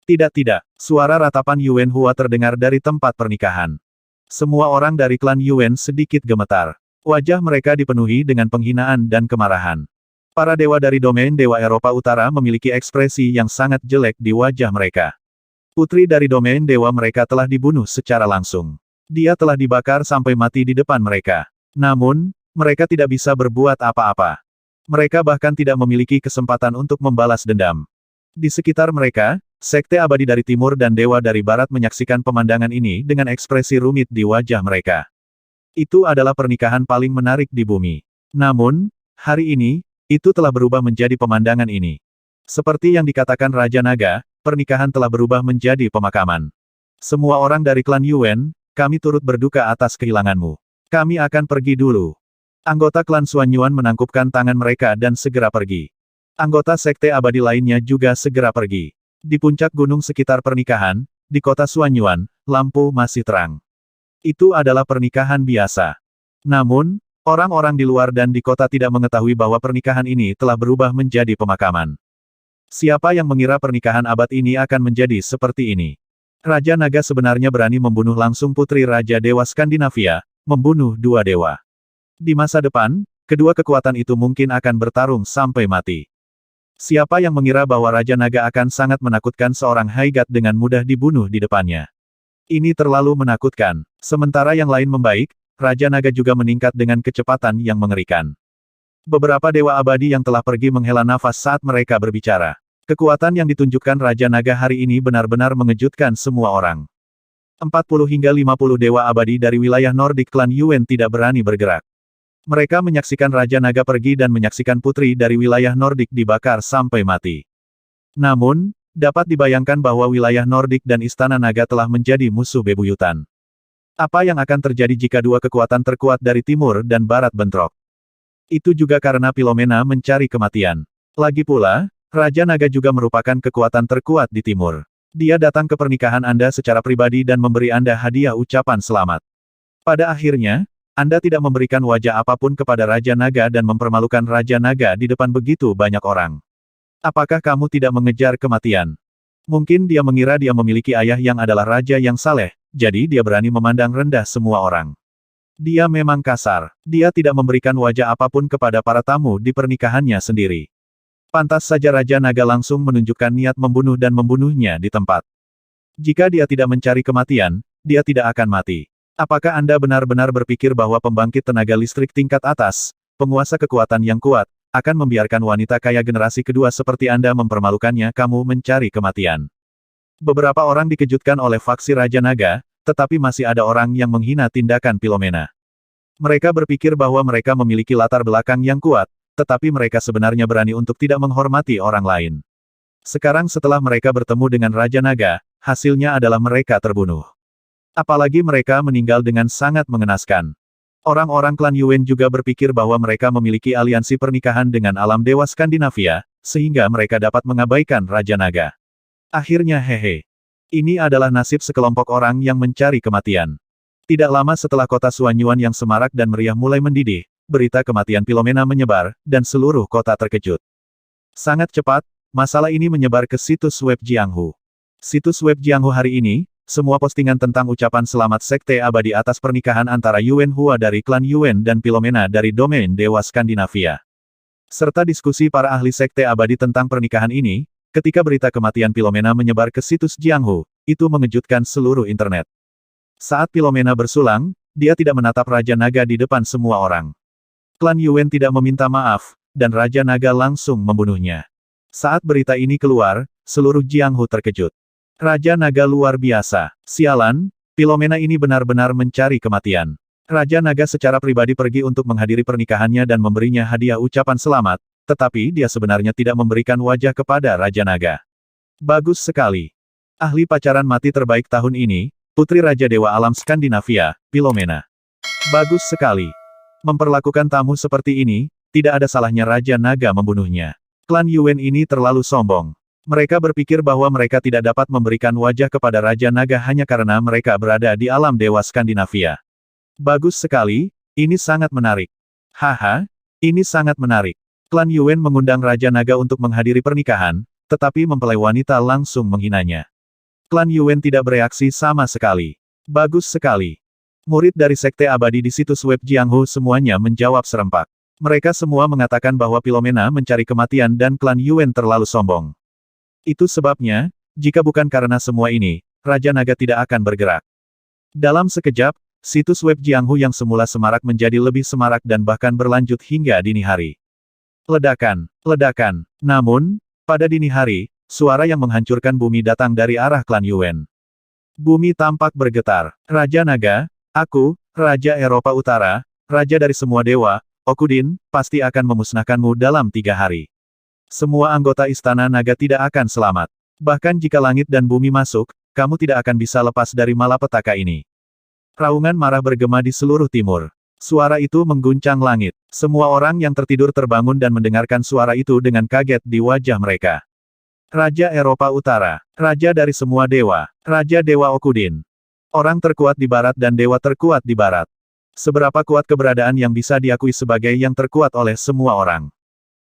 Tidak. Suara ratapan Yuan Hua terdengar dari tempat pernikahan. Semua orang dari klan Yuan sedikit gemetar. Wajah mereka dipenuhi dengan penghinaan dan kemarahan. Para dewa dari domain Dewa Eropa Utara memiliki ekspresi yang sangat jelek di wajah mereka. Putri dari domain dewa mereka telah dibunuh secara langsung. Dia telah dibakar sampai mati di depan mereka. Namun, mereka tidak bisa berbuat apa-apa. Mereka bahkan tidak memiliki kesempatan untuk membalas dendam. Di sekitar mereka, Sekte Abadi dari Timur dan Dewa dari Barat menyaksikan pemandangan ini dengan ekspresi rumit di wajah mereka. Itu adalah pernikahan paling menarik di bumi. Namun, hari ini, itu telah berubah menjadi pemandangan ini. Seperti yang dikatakan Raja Naga, pernikahan telah berubah menjadi pemakaman. Semua orang dari klan Yuan, kami turut berduka atas kehilanganmu. Kami akan pergi dulu. Anggota klan Xuanyuan menangkupkan tangan mereka dan segera pergi. Anggota Sekte Abadi lainnya juga segera pergi. Di puncak gunung sekitar pernikahan, di kota Xuanyuan, lampu masih terang. Itu adalah pernikahan biasa. Namun, orang-orang di luar dan di kota tidak mengetahui bahwa pernikahan ini telah berubah menjadi pemakaman. Siapa yang mengira pernikahan abad ini akan menjadi seperti ini? Raja Naga sebenarnya berani membunuh langsung putri Raja Dewa Skandinavia, membunuh dua dewa. Di masa depan, kedua kekuatan itu mungkin akan bertarung sampai mati. Siapa yang mengira bahwa Raja Naga akan sangat menakutkan seorang Haigat dengan mudah dibunuh di depannya? Ini terlalu menakutkan. Sementara yang lain membaik, Raja Naga juga meningkat dengan kecepatan yang mengerikan. Beberapa dewa abadi yang telah pergi menghela nafas saat mereka berbicara. Kekuatan yang ditunjukkan Raja Naga hari ini benar-benar mengejutkan semua orang. 40 hingga 50 dewa abadi dari wilayah Nordik klan Yuan tidak berani bergerak. Mereka menyaksikan Raja Naga pergi dan menyaksikan putri dari wilayah Nordik dibakar sampai mati. Namun, dapat dibayangkan bahwa wilayah Nordik dan Istana Naga telah menjadi musuh bebuyutan. Apa yang akan terjadi jika dua kekuatan terkuat dari timur dan barat bentrok? Itu juga karena Philomena mencari kematian. Lagi pula, Raja Naga juga merupakan kekuatan terkuat di timur. Dia datang ke pernikahan Anda secara pribadi dan memberi Anda hadiah ucapan selamat. Pada akhirnya, Anda tidak memberikan wajah apapun kepada Raja Naga dan mempermalukan Raja Naga di depan begitu banyak orang. Apakah kamu tidak mengejar kematian? Mungkin dia mengira dia memiliki ayah yang adalah raja yang saleh, jadi dia berani memandang rendah semua orang. Dia memang kasar. Dia tidak memberikan wajah apapun kepada para tamu di pernikahannya sendiri. Pantas saja Raja Naga langsung menunjukkan niat membunuh dan membunuhnya di tempat. Jika dia tidak mencari kematian, dia tidak akan mati. Apakah Anda benar-benar berpikir bahwa pembangkit tenaga listrik tingkat atas, penguasa kekuatan yang kuat, akan membiarkan wanita kaya generasi kedua seperti Anda mempermalukannya? Kamu mencari kematian. Beberapa orang dikejutkan oleh faksi Raja Naga, tetapi masih ada orang yang menghina tindakan Philomena. Mereka berpikir bahwa mereka memiliki latar belakang yang kuat, tetapi mereka sebenarnya berani untuk tidak menghormati orang lain. Sekarang setelah mereka bertemu dengan Raja Naga, hasilnya adalah mereka terbunuh. Apalagi mereka meninggal dengan sangat mengenaskan. Orang-orang klan Yuan juga berpikir bahwa mereka memiliki aliansi pernikahan dengan alam dewa Skandinavia, sehingga mereka dapat mengabaikan Raja Naga. Akhirnya hehe. Ini adalah nasib sekelompok orang yang mencari kematian. Tidak lama setelah kota Xuanyuan yang semarak dan meriah mulai mendidih, berita kematian Philomena menyebar, dan seluruh kota terkejut. Sangat cepat, masalah ini menyebar ke situs web Jianghu. Situs web Jianghu hari ini, semua postingan tentang ucapan selamat Sekte Abadi atas pernikahan antara Yuan Hua dari klan Yuan dan Philomena dari domain Dewa Skandinavia. Serta diskusi para ahli Sekte Abadi tentang pernikahan ini, ketika berita kematian Philomena menyebar ke situs Jianghu, itu mengejutkan seluruh internet. Saat Philomena bersulang, dia tidak menatap Raja Naga di depan semua orang. Klan Yuan tidak meminta maaf, dan Raja Naga langsung membunuhnya. Saat berita ini keluar, seluruh Jianghu terkejut. Raja Naga luar biasa. Sialan, Philomena ini benar-benar mencari kematian. Raja Naga secara pribadi pergi untuk menghadiri pernikahannya dan memberinya hadiah ucapan selamat, tetapi dia sebenarnya tidak memberikan wajah kepada Raja Naga. Bagus sekali. Ahli pacaran mati terbaik tahun ini, Putri Raja Dewa Alam Skandinavia, Philomena. Bagus sekali. Memperlakukan tamu seperti ini, tidak ada salahnya Raja Naga membunuhnya. Klan Yuan ini terlalu sombong. Mereka berpikir bahwa mereka tidak dapat memberikan wajah kepada Raja Naga hanya karena mereka berada di alam Dewa Skandinavia. Bagus sekali, ini sangat menarik. Haha, ini sangat menarik. Klan Yuan mengundang Raja Naga untuk menghadiri pernikahan, tetapi mempelai wanita langsung menghinanya. Klan Yuan tidak bereaksi sama sekali. Bagus sekali. Murid dari Sekte Abadi di situs web Jianghu semuanya menjawab serempak. Mereka semua mengatakan bahwa Philomena mencari kematian dan klan Yuan terlalu sombong. Itu sebabnya, jika bukan karena semua ini, Raja Naga tidak akan bergerak. Dalam sekejap, situs web Jianghu yang semula semarak menjadi lebih semarak dan bahkan berlanjut hingga dini hari. Ledakan, ledakan. Namun, pada dini hari, suara yang menghancurkan bumi datang dari arah klan Yuan. Bumi tampak bergetar. Raja Naga, aku, Raja Eropa Utara, Raja dari semua dewa, Okudin, pasti akan memusnahkanmu dalam 3 hari. Semua anggota Istana Naga tidak akan selamat. Bahkan jika langit dan bumi masuk, kamu tidak akan bisa lepas dari malapetaka ini. Raungan marah bergema di seluruh timur. Suara itu mengguncang langit. Semua orang yang tertidur terbangun dan mendengarkan suara itu dengan kaget di wajah mereka. Raja Eropa Utara, Raja dari semua dewa, Raja Dewa Okudin. Orang terkuat di barat dan dewa terkuat di barat. Seberapa kuat keberadaan yang bisa diakui sebagai yang terkuat oleh semua orang.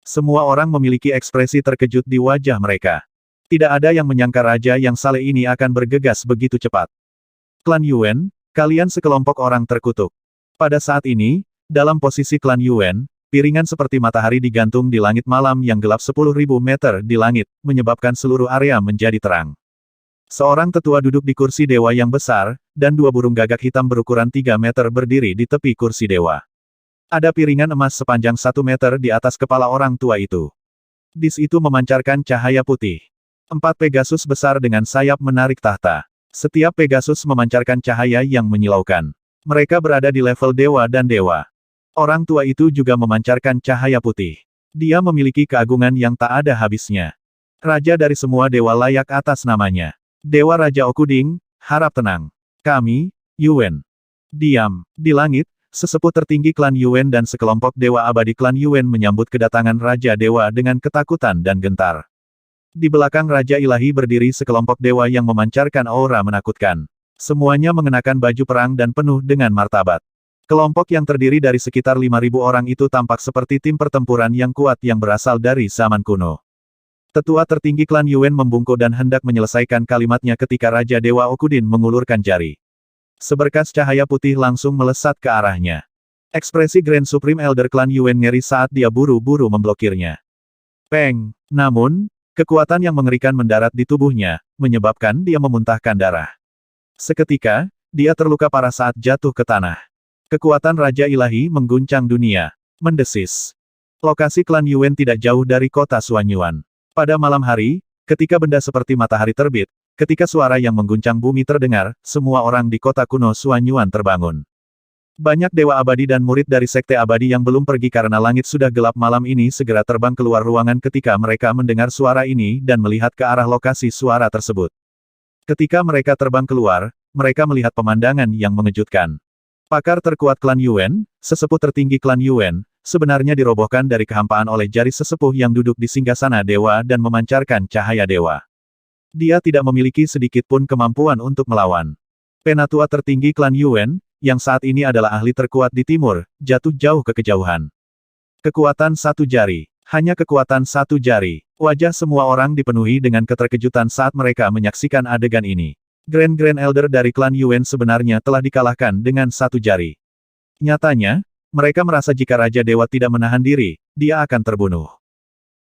Semua orang memiliki ekspresi terkejut di wajah mereka. Tidak ada yang menyangka raja yang saleh ini akan bergegas begitu cepat. Klan Yuan, kalian sekelompok orang terkutuk. Pada saat ini, dalam posisi klan Yuan, piringan seperti matahari digantung di langit malam yang gelap 10.000 meter di langit, menyebabkan seluruh area menjadi terang. Seorang tetua duduk di kursi dewa yang besar, dan 2 burung gagak hitam berukuran 3 meter berdiri di tepi kursi dewa. Ada piringan emas sepanjang 1 meter di atas kepala orang tua itu. Dis itu memancarkan cahaya putih. 4 Pegasus besar dengan sayap menarik tahta. Setiap Pegasus memancarkan cahaya yang menyilaukan. Mereka berada di level dewa dan dewa. Orang tua itu juga memancarkan cahaya putih. Dia memiliki keagungan yang tak ada habisnya. Raja dari semua dewa layak atas namanya. Dewa Raja Okuding, harap tenang. Kami, Yuan. Diam. Di langit, sesepuh tertinggi klan Yuan dan sekelompok dewa abadi klan Yuan menyambut kedatangan Raja Dewa dengan ketakutan dan gentar. Di belakang Raja Ilahi berdiri sekelompok dewa yang memancarkan aura menakutkan. Semuanya mengenakan baju perang dan penuh dengan martabat. Kelompok yang terdiri dari sekitar 5.000 orang itu tampak seperti tim pertempuran yang kuat yang berasal dari zaman kuno. Tetua tertinggi klan Yuan membungkuk dan hendak menyelesaikan kalimatnya ketika Raja Dewa Okudin mengulurkan jari. Seberkas cahaya putih langsung melesat ke arahnya. Ekspresi Grand Supreme Elder klan Yuan ngeri saat dia buru-buru memblokirnya. Peng! Namun, kekuatan yang mengerikan mendarat di tubuhnya, menyebabkan dia memuntahkan darah. Seketika, dia terluka parah saat jatuh ke tanah. Kekuatan Raja Ilahi mengguncang dunia. Mendesis. Lokasi klan Yuan tidak jauh dari kota Suanyuan. Pada malam hari, ketika benda seperti matahari terbit, ketika suara yang mengguncang bumi terdengar, semua orang di kota kuno Suanyuan terbangun. Banyak dewa abadi dan murid dari Sekte Abadi yang belum pergi karena langit sudah gelap malam ini segera terbang keluar ruangan ketika mereka mendengar suara ini dan melihat ke arah lokasi suara tersebut. Ketika mereka terbang keluar, mereka melihat pemandangan yang mengejutkan. Pakar terkuat klan Yuan, sesepuh tertinggi klan Yuan, sebenarnya dirobohkan dari kehampaan oleh jari sesepuh yang duduk di singgasana dewa dan memancarkan cahaya dewa. Dia tidak memiliki sedikit pun kemampuan untuk melawan. Penatua tertinggi klan Yuan, yang saat ini adalah ahli terkuat di timur, jatuh jauh ke kejauhan. Kekuatan 1 jari. Hanya kekuatan 1 jari. Wajah semua orang dipenuhi dengan keterkejutan saat mereka menyaksikan adegan ini. Grand Elder dari klan Yuan sebenarnya telah dikalahkan dengan 1 jari. Nyatanya, mereka merasa jika Raja Dewa tidak menahan diri, dia akan terbunuh.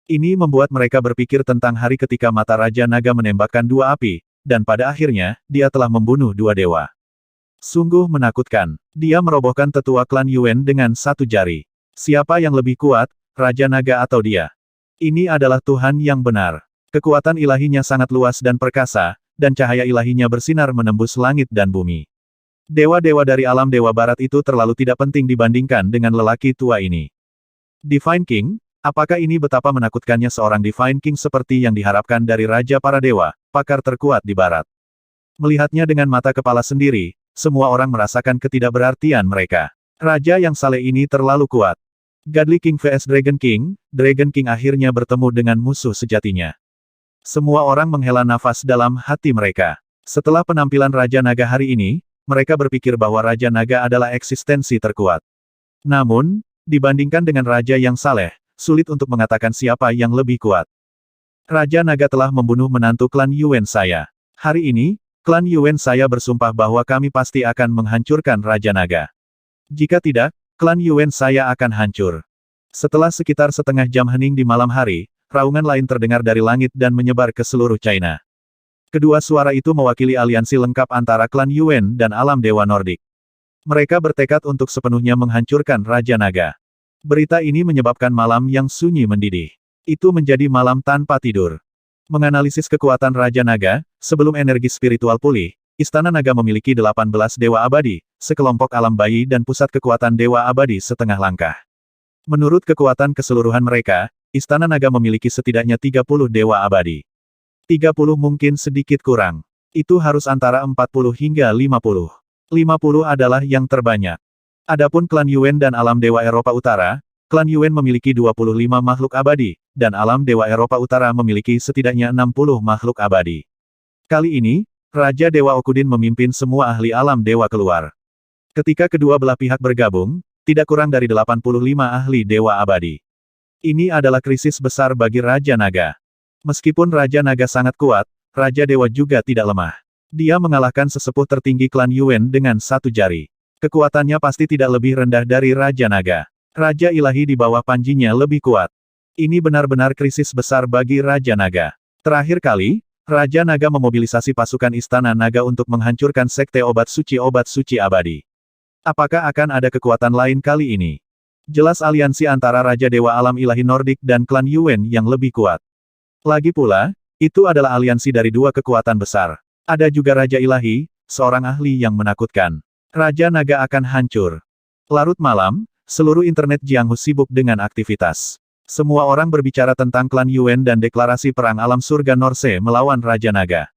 Ini membuat mereka berpikir tentang hari ketika mata Raja Naga menembakkan 2 api, dan pada akhirnya, dia telah membunuh 2 dewa. Sungguh menakutkan. Dia merobohkan tetua klan Yuan dengan 1 jari. Siapa yang lebih kuat, Raja Naga atau dia? Ini adalah Tuhan yang benar. Kekuatan ilahinya sangat luas dan perkasa, dan cahaya ilahinya bersinar menembus langit dan bumi. Dewa-dewa dari alam dewa barat itu terlalu tidak penting dibandingkan dengan lelaki tua ini. Divine King, apakah ini betapa menakutkannya seorang Divine King seperti yang diharapkan dari Raja para Dewa, pakar terkuat di barat? Melihatnya dengan mata kepala sendiri, semua orang merasakan ketidakberartian mereka. Raja yang saleh ini terlalu kuat. Godly King vs Dragon King akhirnya bertemu dengan musuh sejatinya. Semua orang menghela nafas dalam hati mereka. Setelah penampilan Raja Naga hari ini, mereka berpikir bahwa Raja Naga adalah eksistensi terkuat. Namun, dibandingkan dengan Raja yang saleh, sulit untuk mengatakan siapa yang lebih kuat. Raja Naga telah membunuh menantu klan Yuan saya. Hari ini, klan Yuan saya bersumpah bahwa kami pasti akan menghancurkan Raja Naga. Jika tidak, klan Yuan saya akan hancur. Setelah sekitar setengah jam hening di malam hari, raungan lain terdengar dari langit dan menyebar ke seluruh China. Kedua suara itu mewakili aliansi lengkap antara klan Yuan dan alam dewa Nordik. Mereka bertekad untuk sepenuhnya menghancurkan Raja Naga. Berita ini menyebabkan malam yang sunyi mendidih. Itu menjadi malam tanpa tidur. Menganalisis kekuatan Raja Naga, sebelum energi spiritual pulih, Istana Naga memiliki 18 dewa abadi, sekelompok alam bayi dan pusat kekuatan dewa abadi setengah langkah. Menurut kekuatan keseluruhan mereka, Istana Naga memiliki setidaknya 30 dewa abadi. 30 mungkin sedikit kurang. Itu harus antara 40 hingga 50. 50 adalah yang terbanyak. Adapun klan Yuan dan alam dewa Eropa Utara, klan Yuan memiliki 25 makhluk abadi, dan alam dewa Eropa Utara memiliki setidaknya 60 makhluk abadi. Kali ini, Raja Dewa Okudin memimpin semua ahli alam dewa keluar. Ketika kedua belah pihak bergabung, tidak kurang dari 85 ahli dewa abadi. Ini adalah krisis besar bagi Raja Naga. Meskipun Raja Naga sangat kuat, Raja Dewa juga tidak lemah. Dia mengalahkan sesepuh tertinggi klan Yuan dengan satu jari. Kekuatannya pasti tidak lebih rendah dari Raja Naga. Raja ilahi di bawah panjinya lebih kuat. Ini benar-benar krisis besar bagi Raja Naga. Terakhir kali, Raja Naga memobilisasi pasukan Istana Naga untuk menghancurkan sekte obat suci abadi. Apakah akan ada kekuatan lain kali ini? Jelas aliansi antara Raja Dewa Alam Ilahi Nordik dan klan Yuan yang lebih kuat. Lagi pula, itu adalah aliansi dari dua kekuatan besar. Ada juga Raja Ilahi, seorang ahli yang menakutkan. Raja Naga akan hancur. Larut malam, seluruh internet Jianghu sibuk dengan aktivitas. Semua orang berbicara tentang klan Yuan dan deklarasi perang alam surga Norse melawan Raja Naga.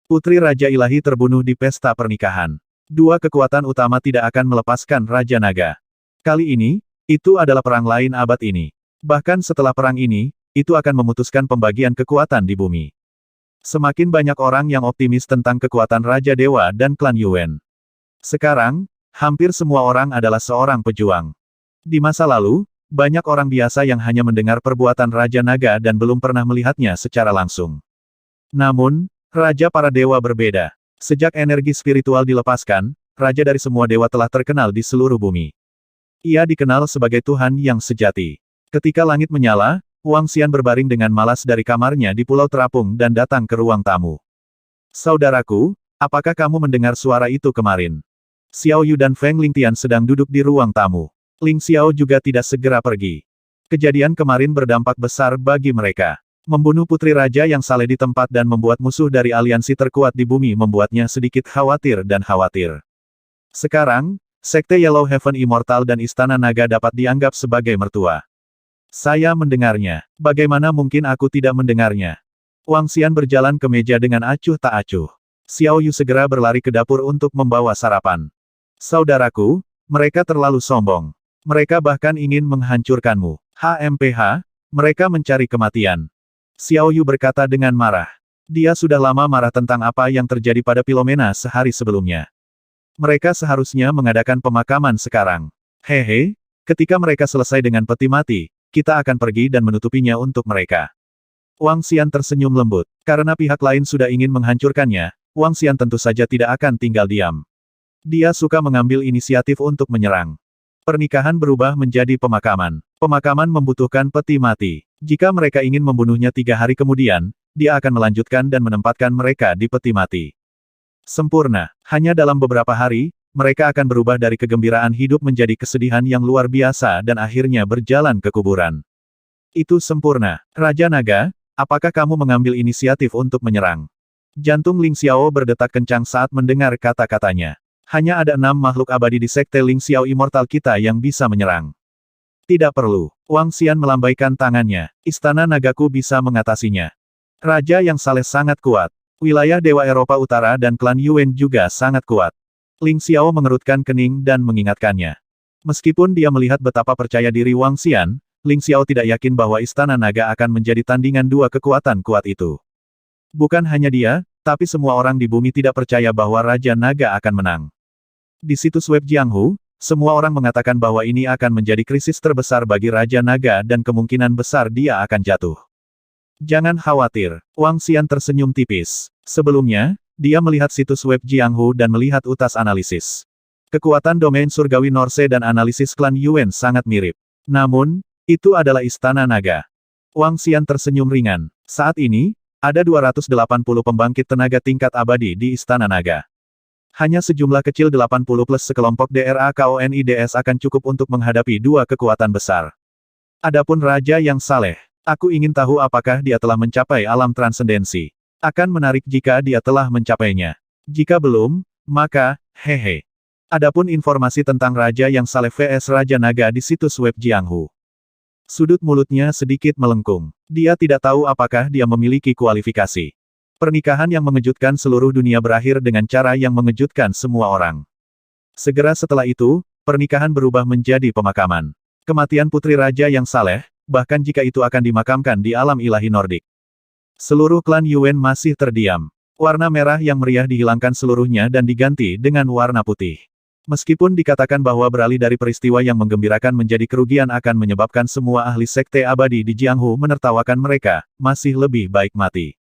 Putri Raja Ilahi terbunuh di pesta pernikahan. Dua kekuatan utama tidak akan melepaskan Raja Naga. Kali ini, itu adalah perang lain abad ini. Bahkan setelah perang ini, itu akan memutuskan pembagian kekuatan di bumi. Semakin banyak orang yang optimis tentang kekuatan Raja Dewa dan klan Yuan. Sekarang, hampir semua orang adalah seorang pejuang. Di masa lalu, banyak orang biasa yang hanya mendengar perbuatan Raja Naga dan belum pernah melihatnya secara langsung. Namun, Raja para dewa berbeda. Sejak energi spiritual dilepaskan, Raja dari semua dewa telah terkenal di seluruh bumi. Ia dikenal sebagai Tuhan yang sejati. Ketika langit menyala, Wang Xian berbaring dengan malas dari kamarnya di Pulau Terapung dan datang ke ruang tamu. Saudaraku, apakah kamu mendengar suara itu kemarin? Xiao Yu dan Feng Lingtian sedang duduk di ruang tamu. Ling Xiao juga tidak segera pergi. Kejadian kemarin berdampak besar bagi mereka. Membunuh putri raja yang saleh di tempat dan membuat musuh dari aliansi terkuat di bumi membuatnya sedikit khawatir dan khawatir. Sekarang, Sekte Yellow Heaven Immortal dan Istana Naga dapat dianggap sebagai mertua. Saya mendengarnya. Bagaimana mungkin aku tidak mendengarnya? Wang Xian berjalan ke meja dengan acuh tak acuh. Xiao Yu segera berlari ke dapur untuk membawa sarapan. Saudaraku, mereka terlalu sombong. Mereka bahkan ingin menghancurkanmu. HMPH, mereka mencari kematian. Xiao Yu berkata dengan marah. Dia sudah lama marah tentang apa yang terjadi pada Philomena sehari sebelumnya. Mereka seharusnya mengadakan pemakaman sekarang. Hehe, ketika mereka selesai dengan peti mati, kita akan pergi dan menutupinya untuk mereka. Wang Xian tersenyum lembut. Karena pihak lain sudah ingin menghancurkannya, Wang Xian tentu saja tidak akan tinggal diam. Dia suka mengambil inisiatif untuk menyerang. Pernikahan berubah menjadi pemakaman. Pemakaman membutuhkan peti mati. Jika mereka ingin membunuhnya 3 hari kemudian, dia akan melanjutkan dan menempatkan mereka di peti mati. Sempurna. Hanya dalam beberapa hari, mereka akan berubah dari kegembiraan hidup menjadi kesedihan yang luar biasa dan akhirnya berjalan ke kuburan. Itu sempurna. Raja Naga, apakah kamu mengambil inisiatif untuk menyerang? Jantung Ling Xiao berdetak kencang saat mendengar kata-katanya. Hanya ada 6 makhluk abadi di Sekte Ling Xiao Immortal kita yang bisa menyerang. Tidak perlu. Wang Xian melambaikan tangannya. Istana Nagaku bisa mengatasinya. Raja yang saleh sangat kuat. Wilayah Dewa Eropa Utara dan klan Yuan juga sangat kuat. Ling Xiao mengerutkan kening dan mengingatkannya. Meskipun dia melihat betapa percaya diri Wang Xian, Ling Xiao tidak yakin bahwa Istana Naga akan menjadi tandingan dua kekuatan kuat itu. Bukan hanya dia, tapi semua orang di bumi tidak percaya bahwa Raja Naga akan menang. Di situs web Jianghu, semua orang mengatakan bahwa ini akan menjadi krisis terbesar bagi Raja Naga dan kemungkinan besar dia akan jatuh. Jangan khawatir, Wang Xian tersenyum tipis. Sebelumnya, dia melihat situs web Jianghu dan melihat utas analisis. Kekuatan domain surgawi Norse dan analisis klan Yuan sangat mirip. Namun, itu adalah Istana Naga. Wang Xian tersenyum ringan. Saat ini, ada 280 pembangkit tenaga tingkat abadi di Istana Naga. Hanya sejumlah kecil 80 plus sekelompok DRAKONIDS akan cukup untuk menghadapi dua kekuatan besar. Adapun Raja yang saleh, aku ingin tahu apakah dia telah mencapai alam transendensi. Akan menarik jika dia telah mencapainya. Jika belum, maka, hehe. Adapun informasi tentang Raja yang saleh vs Raja Naga di situs web Jianghu. Sudut mulutnya sedikit melengkung. Dia tidak tahu apakah dia memiliki kualifikasi. Pernikahan yang mengejutkan seluruh dunia berakhir dengan cara yang mengejutkan semua orang. Segera setelah itu, pernikahan berubah menjadi pemakaman. Kematian putri Raja yang saleh, bahkan jika itu akan dimakamkan di alam ilahi Nordik. Seluruh klan Yuan masih terdiam. Warna merah yang meriah dihilangkan seluruhnya dan diganti dengan warna putih. Meskipun dikatakan bahwa beralih dari peristiwa yang menggembirakan menjadi kerugian akan menyebabkan semua ahli sekte abadi di Jianghu menertawakan mereka, masih lebih baik mati.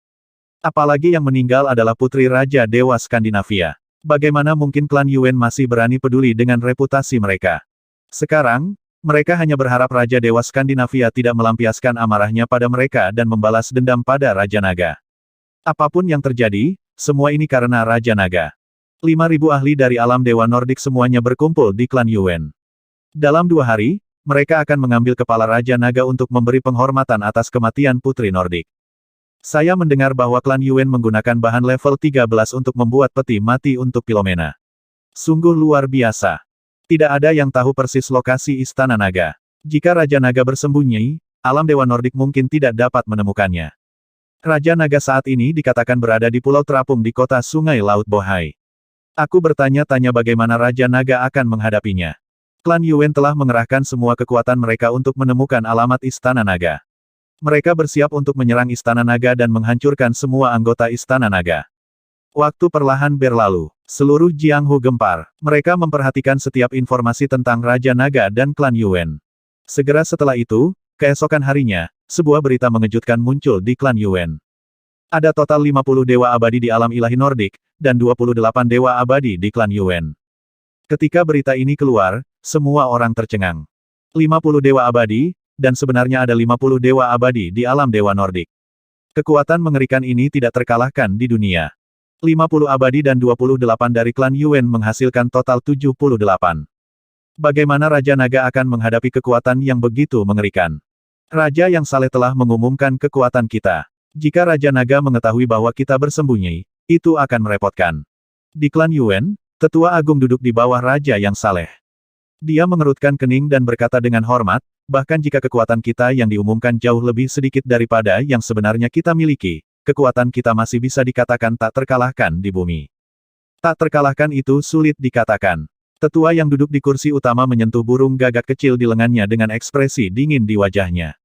Apalagi yang meninggal adalah putri Raja Dewa Skandinavia. Bagaimana mungkin klan Yuan masih berani peduli dengan reputasi mereka? Sekarang, mereka hanya berharap Raja Dewa Skandinavia tidak melampiaskan amarahnya pada mereka dan membalas dendam pada Raja Naga. Apapun yang terjadi, semua ini karena Raja Naga. 5.000 ahli dari alam Dewa Nordik semuanya berkumpul di klan Yuan. Dalam 2 hari, mereka akan mengambil kepala Raja Naga untuk memberi penghormatan atas kematian Putri Nordik. Saya mendengar bahwa klan Yuan menggunakan bahan level 13 untuk membuat peti mati untuk Philomena. Sungguh luar biasa. Tidak ada yang tahu persis lokasi Istana Naga. Jika Raja Naga bersembunyi, alam Dewa Nordik mungkin tidak dapat menemukannya. Raja Naga saat ini dikatakan berada di pulau terapung di kota Sungai Laut Bohai. Aku bertanya-tanya bagaimana Raja Naga akan menghadapinya. Klan Yuan telah mengerahkan semua kekuatan mereka untuk menemukan alamat Istana Naga. Mereka bersiap untuk menyerang Istana Naga dan menghancurkan semua anggota Istana Naga. Waktu perlahan berlalu. Seluruh Jianghu gempar. Mereka memperhatikan setiap informasi tentang Raja Naga dan klan Yuan. Segera setelah itu, keesokan harinya, sebuah berita mengejutkan muncul di klan Yuan. Ada total 50 dewa abadi di alam ilahi Nordik, dan 28 dewa abadi di klan Yuan. Ketika berita ini keluar, semua orang tercengang. 50 dewa abadi, dan sebenarnya ada 50 dewa abadi di alam dewa Nordik. Kekuatan mengerikan ini tidak terkalahkan di dunia. 50 abadi dan 28 dari klan Yuan menghasilkan total 78. Bagaimana Raja Naga akan menghadapi kekuatan yang begitu mengerikan? Raja yang saleh telah mengumumkan kekuatan kita. Jika Raja Naga mengetahui bahwa kita bersembunyi, itu akan merepotkan. Di klan Yuan, Tetua Agung duduk di bawah Raja yang saleh. Dia mengerutkan kening dan berkata dengan hormat, bahkan jika kekuatan kita yang diumumkan jauh lebih sedikit daripada yang sebenarnya kita miliki, kekuatan kita masih bisa dikatakan tak terkalahkan di bumi. Tak terkalahkan itu sulit dikatakan. Tetua yang duduk di kursi utama menyentuh burung gagak kecil di lengannya dengan ekspresi dingin di wajahnya.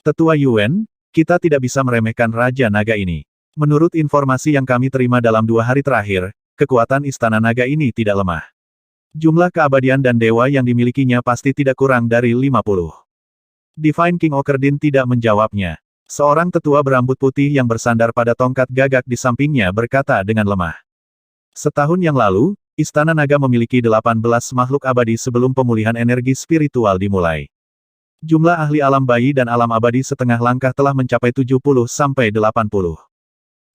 Tetua Yuan, kita tidak bisa meremehkan Raja Naga ini. Menurut informasi yang kami terima dalam 2 hari terakhir, kekuatan Istana Naga ini tidak lemah. Jumlah keabadian dan dewa yang dimilikinya pasti tidak kurang dari 50. Divine King Okerdin tidak menjawabnya. Seorang tetua berambut putih yang bersandar pada tongkat gagak di sampingnya berkata dengan lemah. Setahun yang lalu, Istana Naga memiliki 18 makhluk abadi sebelum pemulihan energi spiritual dimulai. Jumlah ahli alam bayi dan alam abadi setengah langkah telah mencapai 70-80.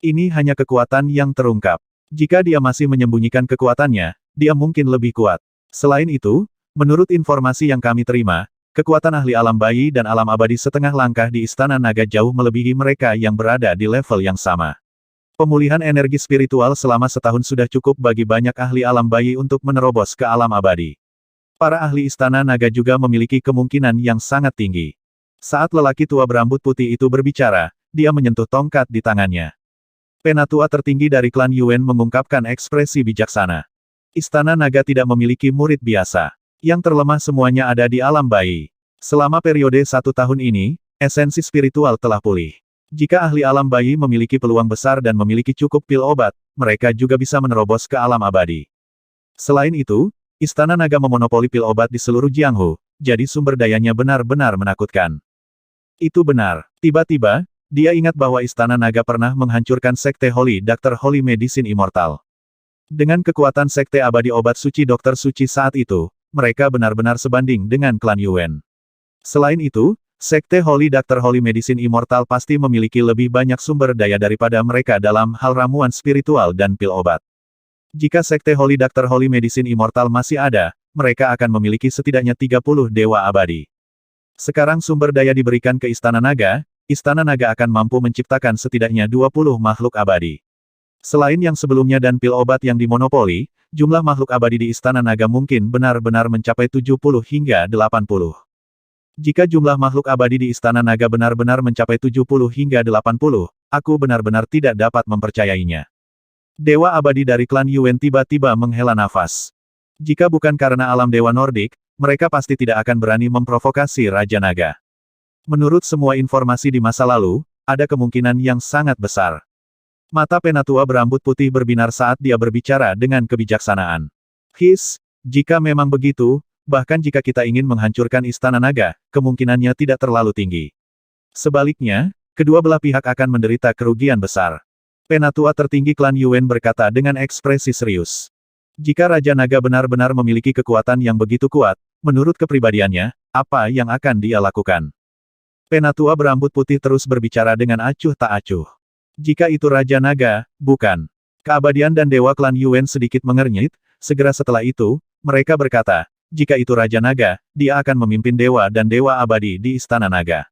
Ini hanya kekuatan yang terungkap. Jika dia masih menyembunyikan kekuatannya, dia mungkin lebih kuat. Selain itu, menurut informasi yang kami terima, kekuatan ahli alam bayi dan alam abadi setengah langkah di Istana Naga jauh melebihi mereka yang berada di level yang sama. Pemulihan energi spiritual selama setahun sudah cukup bagi banyak ahli alam bayi untuk menerobos ke alam abadi. Para ahli Istana Naga juga memiliki kemungkinan yang sangat tinggi. Saat lelaki tua berambut putih itu berbicara, dia menyentuh tongkat di tangannya. Penatua tertinggi dari klan Yuan mengungkapkan ekspresi bijaksana. Istana Naga tidak memiliki murid biasa. Yang terlemah semuanya ada di alam bayi. Selama periode 1 tahun ini, esensi spiritual telah pulih. Jika ahli alam bayi memiliki peluang besar dan memiliki cukup pil obat, mereka juga bisa menerobos ke alam abadi. Selain itu, Istana Naga memonopoli pil obat di seluruh Jianghu, jadi sumber dayanya benar-benar menakutkan. Itu benar. Tiba-tiba, Dia ingat bahwa Istana Naga pernah menghancurkan Sekte Holy Doctor Holy Medicine Immortal. Dengan kekuatan Sekte Abadi Obat Suci Dokter Suci saat itu, mereka benar-benar sebanding dengan klan Yuan. Selain itu, Sekte Holy Doctor Holy Medicine Immortal pasti memiliki lebih banyak sumber daya daripada mereka dalam hal ramuan spiritual dan pil obat. Jika Sekte Holy Doctor Holy Medicine Immortal masih ada, mereka akan memiliki setidaknya 30 dewa abadi. Sekarang sumber daya diberikan ke Istana Naga akan mampu menciptakan setidaknya 20 makhluk abadi. Selain yang sebelumnya dan pil obat yang dimonopoli, jumlah makhluk abadi di Istana Naga mungkin benar-benar mencapai 70 hingga 80. Jika jumlah makhluk abadi di Istana Naga benar-benar mencapai 70 hingga 80, aku benar-benar tidak dapat mempercayainya. Dewa abadi dari klan Yuan tiba-tiba menghela nafas. Jika bukan karena alam dewa Nordik, mereka pasti tidak akan berani memprovokasi Raja Naga. Menurut semua informasi di masa lalu, ada kemungkinan yang sangat besar. Mata penatua berambut putih berbinar saat dia berbicara dengan kebijaksanaan. Jika memang begitu, bahkan jika kita ingin menghancurkan Istana Naga, kemungkinannya tidak terlalu tinggi. Sebaliknya, kedua belah pihak akan menderita kerugian besar. Penatua tertinggi klan Yuan berkata dengan ekspresi serius. Jika Raja Naga benar-benar memiliki kekuatan yang begitu kuat, menurut kepribadiannya, apa yang akan dia lakukan? Penatua berambut putih terus berbicara dengan acuh tak acuh. Jika itu Raja Naga, bukan. Keabadian dan Dewa klan Yuan sedikit mengernyit, segera setelah itu, mereka berkata, jika itu Raja Naga, dia akan memimpin Dewa dan Dewa abadi di Istana Naga.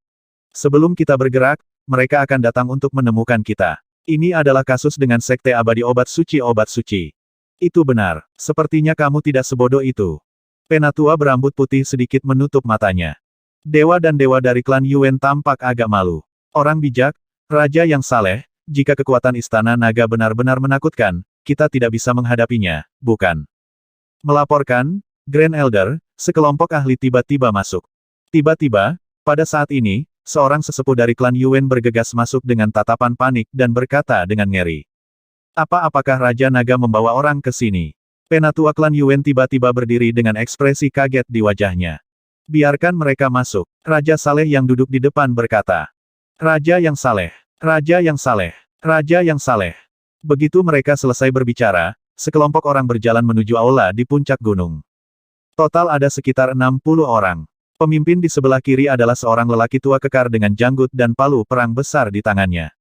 Sebelum kita bergerak, mereka akan datang untuk menemukan kita. Ini adalah kasus dengan Sekte Abadi Obat Suci. Itu benar. Sepertinya kamu tidak sebodoh itu. Penatua berambut putih sedikit menutup matanya. Dewa dan dewa dari klan Yuan tampak agak malu. Orang bijak, raja yang saleh, jika kekuatan Istana Naga benar-benar menakutkan, kita tidak bisa menghadapinya, bukan? Melaporkan, Grand Elder, sekelompok ahli tiba-tiba masuk. Tiba-tiba, pada saat ini, seorang sesepuh dari klan Yuan bergegas masuk dengan tatapan panik dan berkata dengan ngeri. Apakah Raja Naga membawa orang ke sini? Penatua klan Yuan tiba-tiba berdiri dengan ekspresi kaget di wajahnya. Biarkan mereka masuk. Raja Saleh yang duduk di depan berkata. Raja yang saleh. Raja yang saleh. Raja yang saleh. Begitu mereka selesai berbicara, sekelompok orang berjalan menuju aula di puncak gunung. Total ada sekitar 60 orang. Pemimpin di sebelah kiri adalah seorang lelaki tua kekar dengan janggut dan palu perang besar di tangannya.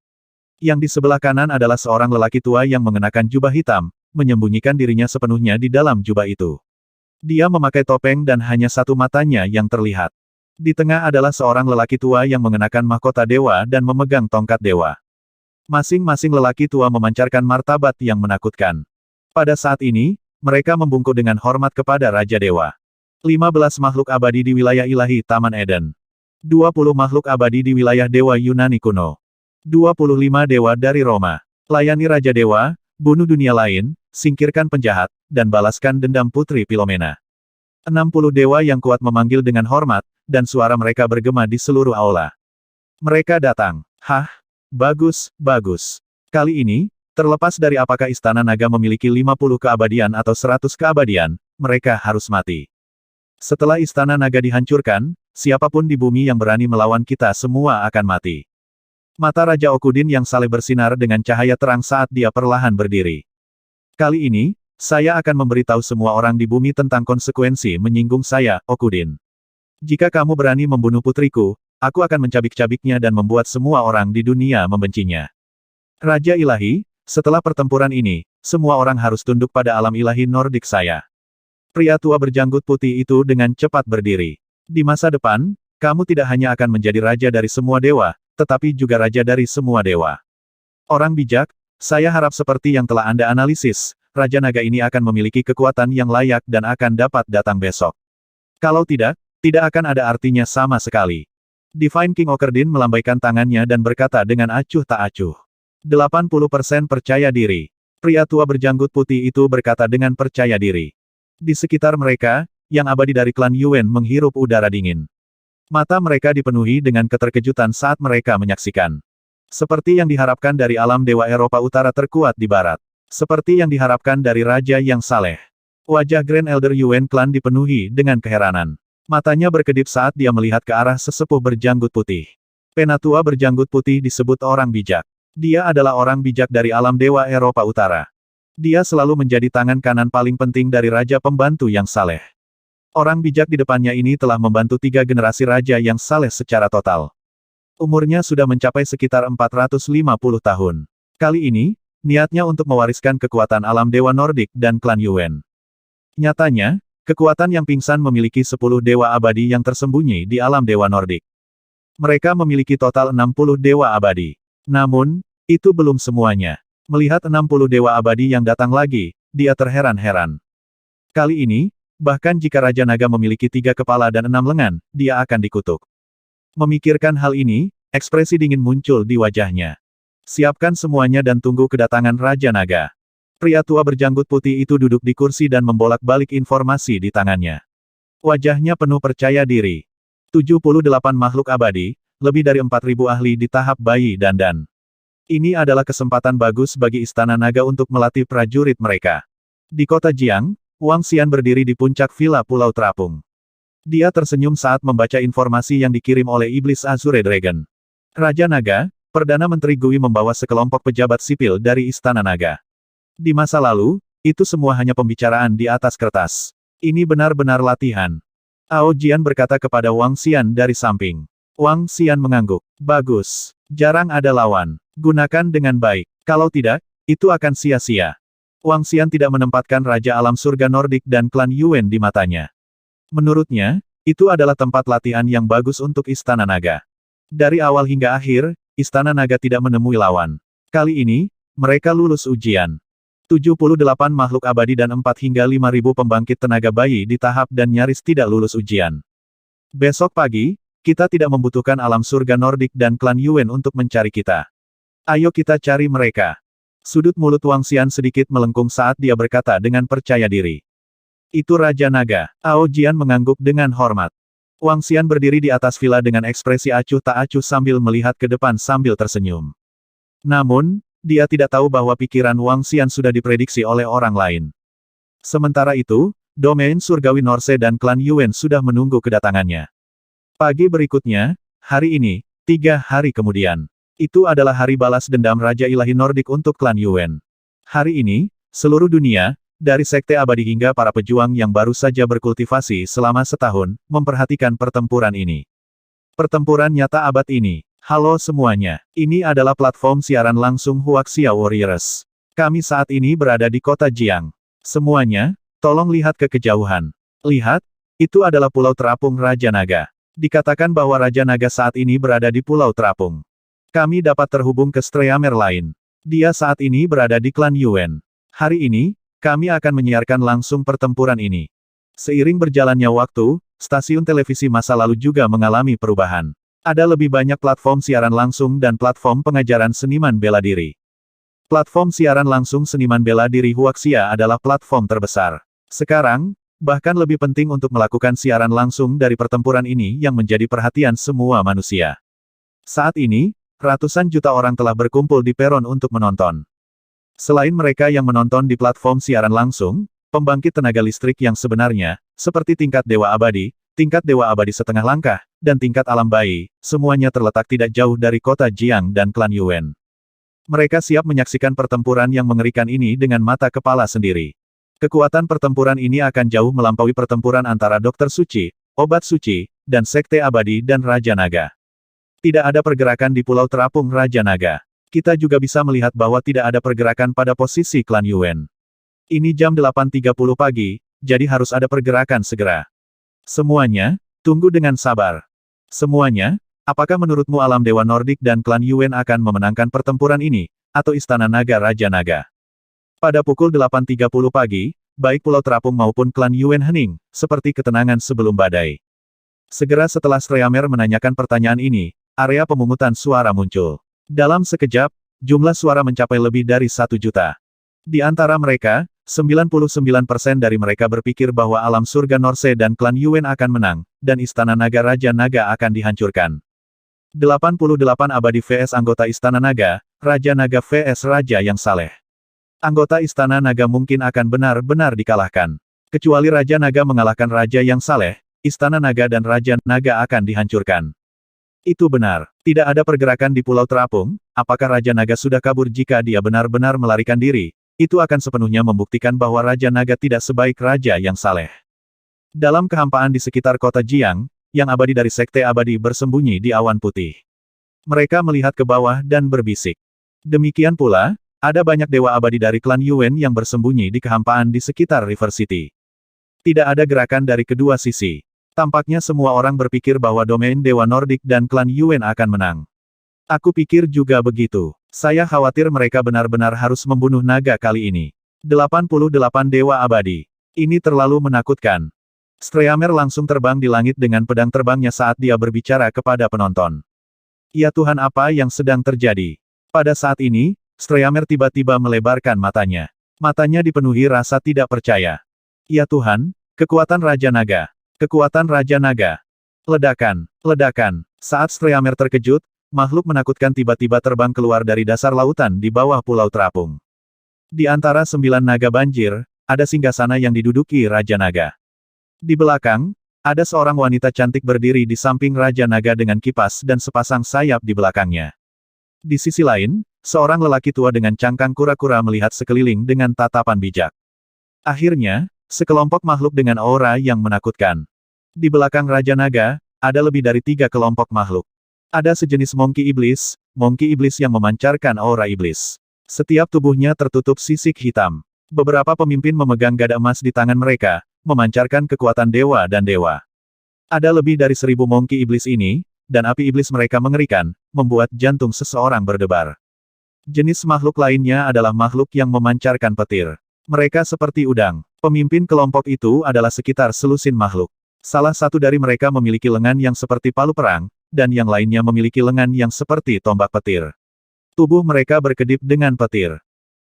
Yang di sebelah kanan adalah seorang lelaki tua yang mengenakan jubah hitam, menyembunyikan dirinya sepenuhnya di dalam jubah itu. Dia memakai topeng dan hanya satu matanya yang terlihat. Di tengah adalah seorang lelaki tua yang mengenakan mahkota dewa dan memegang tongkat dewa. Masing-masing lelaki tua memancarkan martabat yang menakutkan. Pada saat ini, mereka membungkuk dengan hormat kepada Raja Dewa. 15 makhluk abadi di wilayah ilahi Taman Eden. 20 makhluk abadi di wilayah Dewa Yunani kuno. 25 dewa dari Roma. Layani Raja Dewa, bunuh dunia lain, singkirkan penjahat, dan balaskan dendam Putri Philomena. 60 dewa yang kuat memanggil dengan hormat, dan suara mereka bergema di seluruh aula. Mereka datang. Bagus, bagus. Kali ini, terlepas dari apakah Istana Naga memiliki 50 keabadian atau 100 keabadian, mereka harus mati. Setelah Istana Naga dihancurkan, siapapun di bumi yang berani melawan kita semua akan mati. Mata Raja Okudin yang saleh bersinar dengan cahaya terang saat dia perlahan berdiri. Kali ini, saya akan memberitahu semua orang di bumi tentang konsekuensi menyinggung saya, Okudin. Jika kamu berani membunuh putriku, aku akan mencabik-cabiknya dan membuat semua orang di dunia membencinya. Raja Ilahi, setelah pertempuran ini, semua orang harus tunduk pada alam ilahi Nordik saya. Pria tua berjanggut putih itu dengan cepat berdiri. Di masa depan, kamu tidak hanya akan menjadi raja dari semua dewa, tetapi juga raja dari semua dewa. Orang bijak, saya harap seperti yang telah Anda analisis, Raja Naga ini akan memiliki kekuatan yang layak dan akan dapat datang besok. Kalau tidak, tidak akan ada artinya sama sekali. Divine King Okerdin melambaikan tangannya dan berkata dengan acuh tak acuh. 80% percaya diri. Pria tua berjanggut putih itu berkata dengan percaya diri. Di sekitar mereka, yang abadi dari klan Yuan menghirup udara dingin. Mata mereka dipenuhi dengan keterkejutan saat mereka menyaksikan. Seperti yang diharapkan dari alam dewa Eropa Utara terkuat di barat. Seperti yang diharapkan dari Raja yang saleh. Wajah Grand Elder Yuan Clan dipenuhi dengan keheranan. Matanya berkedip saat dia melihat ke arah sesepuh berjanggut putih. Penatua berjanggut putih disebut orang bijak. Dia adalah orang bijak dari alam dewa Eropa Utara. Dia selalu menjadi tangan kanan paling penting dari Raja Pembantu yang saleh. Orang bijak di depannya ini telah membantu 3 generasi raja yang saleh secara total. Umurnya sudah mencapai sekitar 450 tahun. Kali ini, niatnya untuk mewariskan kekuatan alam dewa Nordik dan klan Yuan. Nyatanya, kekuatan yang pingsan memiliki 10 dewa abadi yang tersembunyi di alam dewa Nordik. Mereka memiliki total 60 dewa abadi. Namun, itu belum semuanya. Melihat 60 dewa abadi yang datang lagi, dia terheran-heran. Kali ini, bahkan jika Raja Naga memiliki 3 kepala dan 6 lengan, dia akan dikutuk. Memikirkan hal ini, ekspresi dingin muncul di wajahnya. Siapkan semuanya dan tunggu kedatangan Raja Naga. Pria tua berjanggut putih itu duduk di kursi dan membolak-balik informasi di tangannya. Wajahnya penuh percaya diri. 78 makhluk abadi, lebih dari 4.000 ahli di tahap bayi dandan. Ini adalah kesempatan bagus bagi Istana Naga untuk melatih prajurit mereka. Di kota Jiang, Wang Xian berdiri di puncak villa Pulau Terapung. Dia tersenyum saat membaca informasi yang dikirim oleh Iblis Azure Dragon. Raja Naga, Perdana Menteri Gui membawa sekelompok pejabat sipil dari Istana Naga. Di masa lalu, itu semua hanya pembicaraan di atas kertas. Ini benar-benar latihan. Ao Jian berkata kepada Wang Xian dari samping. Wang Xian mengangguk. Bagus. Jarang ada lawan. Gunakan dengan baik. Kalau tidak, itu akan sia-sia. Wang Xian tidak menempatkan Raja Alam Surga Nordik dan klan Yuan di matanya. Menurutnya, itu adalah tempat latihan yang bagus untuk Istana Naga. Dari awal hingga akhir, Istana Naga tidak menemui lawan. Kali ini, mereka lulus ujian. 78 makhluk abadi dan 4 hingga 5.000 pembangkit tenaga bayi di tahap dan nyaris tidak lulus ujian. Besok pagi, kita tidak membutuhkan alam surga Nordik dan klan Yuan untuk mencari kita. Ayo kita cari mereka. Sudut mulut Wang Xian sedikit melengkung saat dia berkata dengan percaya diri. Itu Raja Naga. Ao Jian mengangguk dengan hormat. Wang Xian berdiri di atas villa dengan ekspresi acuh tak acuh sambil melihat ke depan sambil tersenyum. Namun, dia tidak tahu bahwa pikiran Wang Xian sudah diprediksi oleh orang lain. Sementara itu, domain surgawi Norse dan klan Yuan sudah menunggu kedatangannya. Pagi berikutnya, hari ini, 3 hari kemudian. Itu adalah hari balas dendam Raja Ilahi Nordik untuk klan Yuan. Hari ini, seluruh dunia, dari Sekte Abadi hingga para pejuang yang baru saja berkultivasi selama setahun, memperhatikan pertempuran ini. Pertempuran nyata abad ini. Halo semuanya, ini adalah platform siaran langsung Huaxia Warriors. Kami saat ini berada di kota Jiang. Semuanya, tolong lihat ke kejauhan. Lihat, itu adalah Pulau Terapung Raja Naga. Dikatakan bahwa Raja Naga saat ini berada di Pulau Terapung. Kami dapat terhubung ke Streamer lain. Dia saat ini berada di klan Yuan. Hari ini, kami akan menyiarkan langsung pertempuran ini. Seiring berjalannya waktu, stasiun televisi masa lalu juga mengalami perubahan. Ada lebih banyak platform siaran langsung dan platform pengajaran seniman bela diri. Platform siaran langsung seniman bela diri Huaxia adalah platform terbesar. Sekarang, bahkan lebih penting untuk melakukan siaran langsung dari pertempuran ini yang menjadi perhatian semua manusia. Saat ini, ratusan juta orang telah berkumpul di peron untuk menonton. Selain mereka yang menonton di platform siaran langsung, pembangkit tenaga listrik yang sebenarnya, seperti tingkat Dewa Abadi, tingkat Dewa Abadi setengah langkah, dan tingkat alam bayi, semuanya terletak tidak jauh dari kota Jiang dan klan Yuan. Mereka siap menyaksikan pertempuran yang mengerikan ini dengan mata kepala sendiri. Kekuatan pertempuran ini akan jauh melampaui pertempuran antara Dokter Suci, Obat Suci, dan Sekte Abadi dan Raja Naga. Tidak ada pergerakan di Pulau Terapung Raja Naga. Kita juga bisa melihat bahwa tidak ada pergerakan pada posisi klan Yuan. Ini jam 8.30 pagi, jadi harus ada pergerakan segera. Semuanya, tunggu dengan sabar. Semuanya, apakah menurutmu alam Dewa Nordik dan klan Yuan akan memenangkan pertempuran ini, atau Istana Naga Raja Naga? Pada pukul 8.30 pagi, baik Pulau Terapung maupun klan Yuan hening, seperti ketenangan sebelum badai. Segera setelah Streamer menanyakan pertanyaan ini, area pemungutan suara muncul. Dalam sekejap, jumlah suara mencapai lebih dari 1 juta. Di antara mereka, 99% dari mereka berpikir bahwa alam surga Norse dan klan Yuan akan menang, dan Istana Naga Raja Naga akan dihancurkan. 88 abadi vs anggota Istana Naga, Raja Naga vs Raja yang saleh. Anggota Istana Naga mungkin akan benar-benar dikalahkan. Kecuali Raja Naga mengalahkan Raja yang saleh, Istana Naga dan Raja Naga akan dihancurkan. Itu benar. Tidak ada pergerakan di Pulau Terapung. Apakah Raja Naga sudah kabur? Jika dia benar-benar melarikan diri, itu akan sepenuhnya membuktikan bahwa Raja Naga tidak sebaik Raja yang saleh. Dalam kehampaan di sekitar kota Jiang, yang abadi dari Sekte Abadi bersembunyi di awan putih. Mereka melihat ke bawah dan berbisik. Demikian pula, ada banyak dewa abadi dari klan Yuan yang bersembunyi di kehampaan di sekitar River City. Tidak ada gerakan dari kedua sisi. Tampaknya semua orang berpikir bahwa domain Dewa Nordik dan klan Yuan akan menang. Aku pikir juga begitu. Saya khawatir mereka benar-benar harus membunuh naga kali ini. 88 Dewa Abadi. Ini terlalu menakutkan. Streamer langsung terbang di langit dengan pedang terbangnya saat dia berbicara kepada penonton. Ya Tuhan, apa yang sedang terjadi? Pada saat ini, Streamer tiba-tiba melebarkan matanya. Matanya dipenuhi rasa tidak percaya. Ya Tuhan, kekuatan Raja Naga. Kekuatan Raja Naga. Ledakan, ledakan. Saat Streamer terkejut, makhluk menakutkan tiba-tiba terbang keluar dari dasar lautan di bawah Pulau Terapung. Di antara 9 naga banjir, ada singgasana yang diduduki Raja Naga. Di belakang, ada seorang wanita cantik berdiri di samping Raja Naga dengan kipas dan sepasang sayap di belakangnya. Di sisi lain, seorang lelaki tua dengan cangkang kura-kura melihat sekeliling dengan tatapan bijak. Akhirnya, sekelompok makhluk dengan aura yang menakutkan. Di belakang Raja Naga, ada lebih dari 3 kelompok makhluk. Ada sejenis monkey iblis yang memancarkan aura iblis. Setiap tubuhnya tertutup sisik hitam. Beberapa pemimpin memegang gada emas di tangan mereka, memancarkan kekuatan dewa dan dewa. Ada lebih dari 1000 monkey iblis ini, dan api iblis mereka mengerikan, membuat jantung seseorang berdebar. Jenis makhluk lainnya adalah makhluk yang memancarkan petir. Mereka seperti udang. Pemimpin kelompok itu adalah sekitar selusin makhluk. Salah satu dari mereka memiliki lengan yang seperti palu perang, dan yang lainnya memiliki lengan yang seperti tombak petir. Tubuh mereka berkedip dengan petir.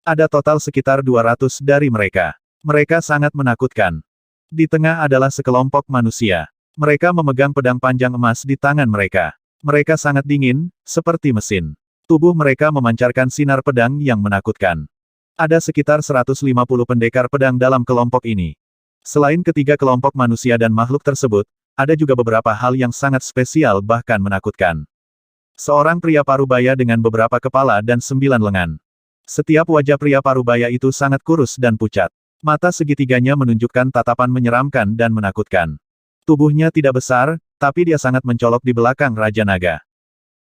Ada total sekitar 200 dari mereka. Mereka sangat menakutkan. Di tengah adalah sekelompok manusia. Mereka memegang pedang panjang emas di tangan mereka. Mereka sangat dingin, seperti mesin. Tubuh mereka memancarkan sinar pedang yang menakutkan. Ada sekitar 150 pendekar pedang dalam kelompok ini. Selain ketiga kelompok manusia dan makhluk tersebut, ada juga beberapa hal yang sangat spesial bahkan menakutkan. Seorang pria parubaya dengan beberapa kepala dan 9 lengan. Setiap wajah pria parubaya itu sangat kurus dan pucat. Mata segitiganya menunjukkan tatapan menyeramkan dan menakutkan. Tubuhnya tidak besar, tapi dia sangat mencolok di belakang Raja Naga.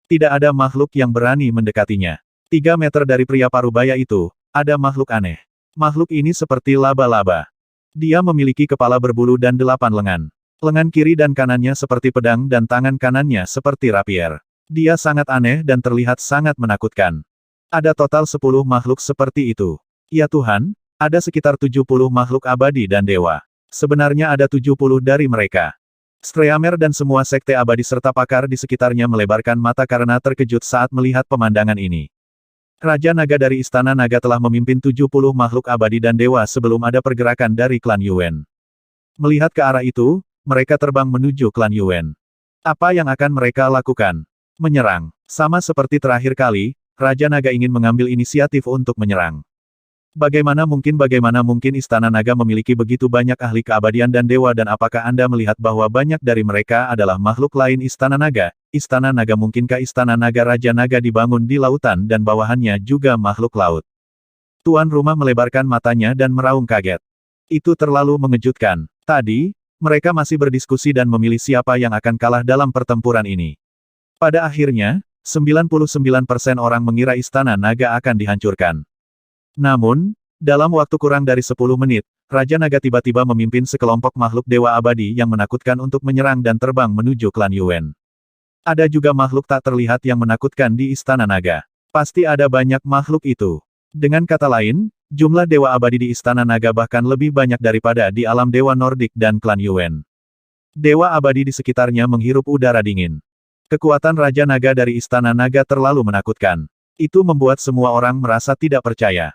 Tidak ada makhluk yang berani mendekatinya. 3 meter dari pria parubaya itu, ada makhluk aneh. Makhluk ini seperti laba-laba. Dia memiliki kepala berbulu dan 8 lengan. Lengan kiri dan kanannya seperti pedang dan tangan kanannya seperti rapier. Dia sangat aneh dan terlihat sangat menakutkan. Ada total 10 makhluk seperti itu. Ya Tuhan, ada sekitar 70 makhluk abadi dan dewa. Sebenarnya ada 70 dari mereka. Streamer dan semua sekte abadi serta pakar di sekitarnya melebarkan mata karena terkejut saat melihat pemandangan ini. Raja Naga dari Istana Naga telah memimpin 70 makhluk abadi dan dewa sebelum ada pergerakan dari klan Yuan. Melihat ke arah itu, mereka terbang menuju klan Yuan. Apa yang akan mereka lakukan? Menyerang. Sama seperti terakhir kali, Raja Naga ingin mengambil inisiatif untuk menyerang. Bagaimana mungkin Istana Naga memiliki begitu banyak ahli keabadian dan dewa dan apakah Anda melihat bahwa banyak dari mereka adalah makhluk lain Istana Naga? Istana Naga mungkinkah Istana Naga Raja Naga dibangun di lautan dan bawahannya juga makhluk laut? Tuan rumah melebarkan matanya dan meraung kaget. Itu terlalu mengejutkan. Tadi, mereka masih berdiskusi dan memilih siapa yang akan kalah dalam pertempuran ini. Pada akhirnya, 99% orang mengira Istana Naga akan dihancurkan. Namun, dalam waktu kurang dari 10 menit, Raja Naga tiba-tiba memimpin sekelompok makhluk dewa abadi yang menakutkan untuk menyerang dan terbang menuju klan Yuan. Ada juga makhluk tak terlihat yang menakutkan di Istana Naga. Pasti ada banyak makhluk itu. Dengan kata lain, jumlah dewa abadi di Istana Naga bahkan lebih banyak daripada di alam dewa Nordik dan klan Yuan. Dewa abadi di sekitarnya menghirup udara dingin. Kekuatan Raja Naga dari Istana Naga terlalu menakutkan. Itu membuat semua orang merasa tidak percaya.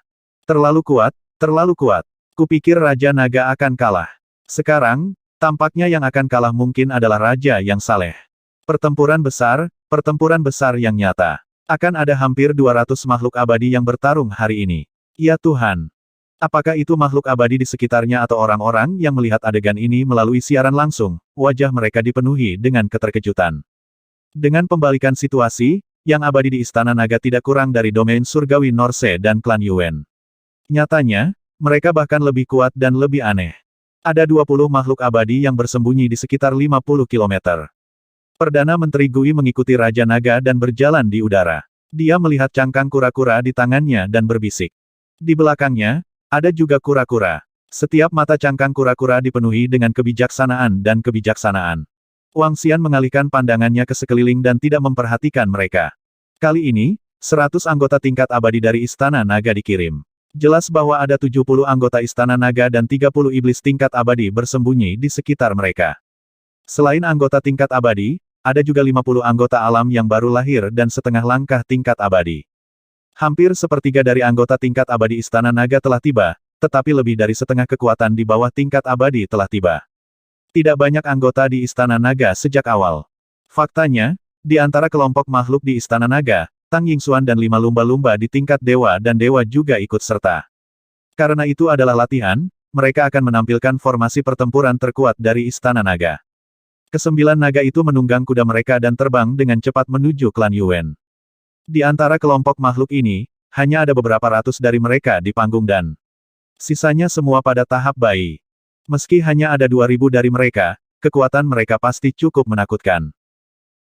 Terlalu kuat, terlalu kuat. Kupikir Raja Naga akan kalah. Sekarang, tampaknya yang akan kalah mungkin adalah Raja yang saleh. Pertempuran besar yang nyata. Akan ada hampir 200 makhluk abadi yang bertarung hari ini. Ya Tuhan. Apakah itu makhluk abadi di sekitarnya atau orang-orang yang melihat adegan ini melalui siaran langsung, wajah mereka dipenuhi dengan keterkejutan. Dengan pembalikan situasi, yang abadi di Istana Naga tidak kurang dari domain surgawi Norse dan klan Yuan. Nyatanya, mereka bahkan lebih kuat dan lebih aneh. Ada 20 makhluk abadi yang bersembunyi di sekitar 50 kilometer. Perdana Menteri Gui mengikuti Raja Naga dan berjalan di udara. Dia melihat cangkang kura-kura di tangannya dan berbisik. Di belakangnya, ada juga kura-kura. Setiap mata cangkang kura-kura dipenuhi dengan kebijaksanaan dan kebijaksanaan. Wang Xian mengalihkan pandangannya ke sekeliling dan tidak memperhatikan mereka. Kali ini, 100 anggota tingkat abadi dari Istana Naga dikirim. Jelas bahwa ada 70 anggota Istana Naga dan 30 iblis tingkat abadi bersembunyi di sekitar mereka. Selain anggota tingkat abadi, ada juga 50 anggota alam yang baru lahir dan setengah langkah tingkat abadi. Hampir sepertiga dari anggota tingkat abadi Istana Naga telah tiba, tetapi lebih dari setengah kekuatan di bawah tingkat abadi telah tiba. Tidak banyak anggota di Istana Naga sejak awal. Faktanya, di antara kelompok makhluk di Istana Naga, Tang Yingxuan dan 5 lumba-lumba di tingkat dewa dan dewa juga ikut serta. Karena itu adalah latihan, mereka akan menampilkan formasi pertempuran terkuat dari Istana Naga. Kesembilan naga itu menunggang kuda mereka dan terbang dengan cepat menuju klan Yuan. Di antara kelompok makhluk ini, hanya ada beberapa ratus dari mereka di panggung dan sisanya semua pada tahap bayi. Meski hanya ada 2000 dari mereka, kekuatan mereka pasti cukup menakutkan.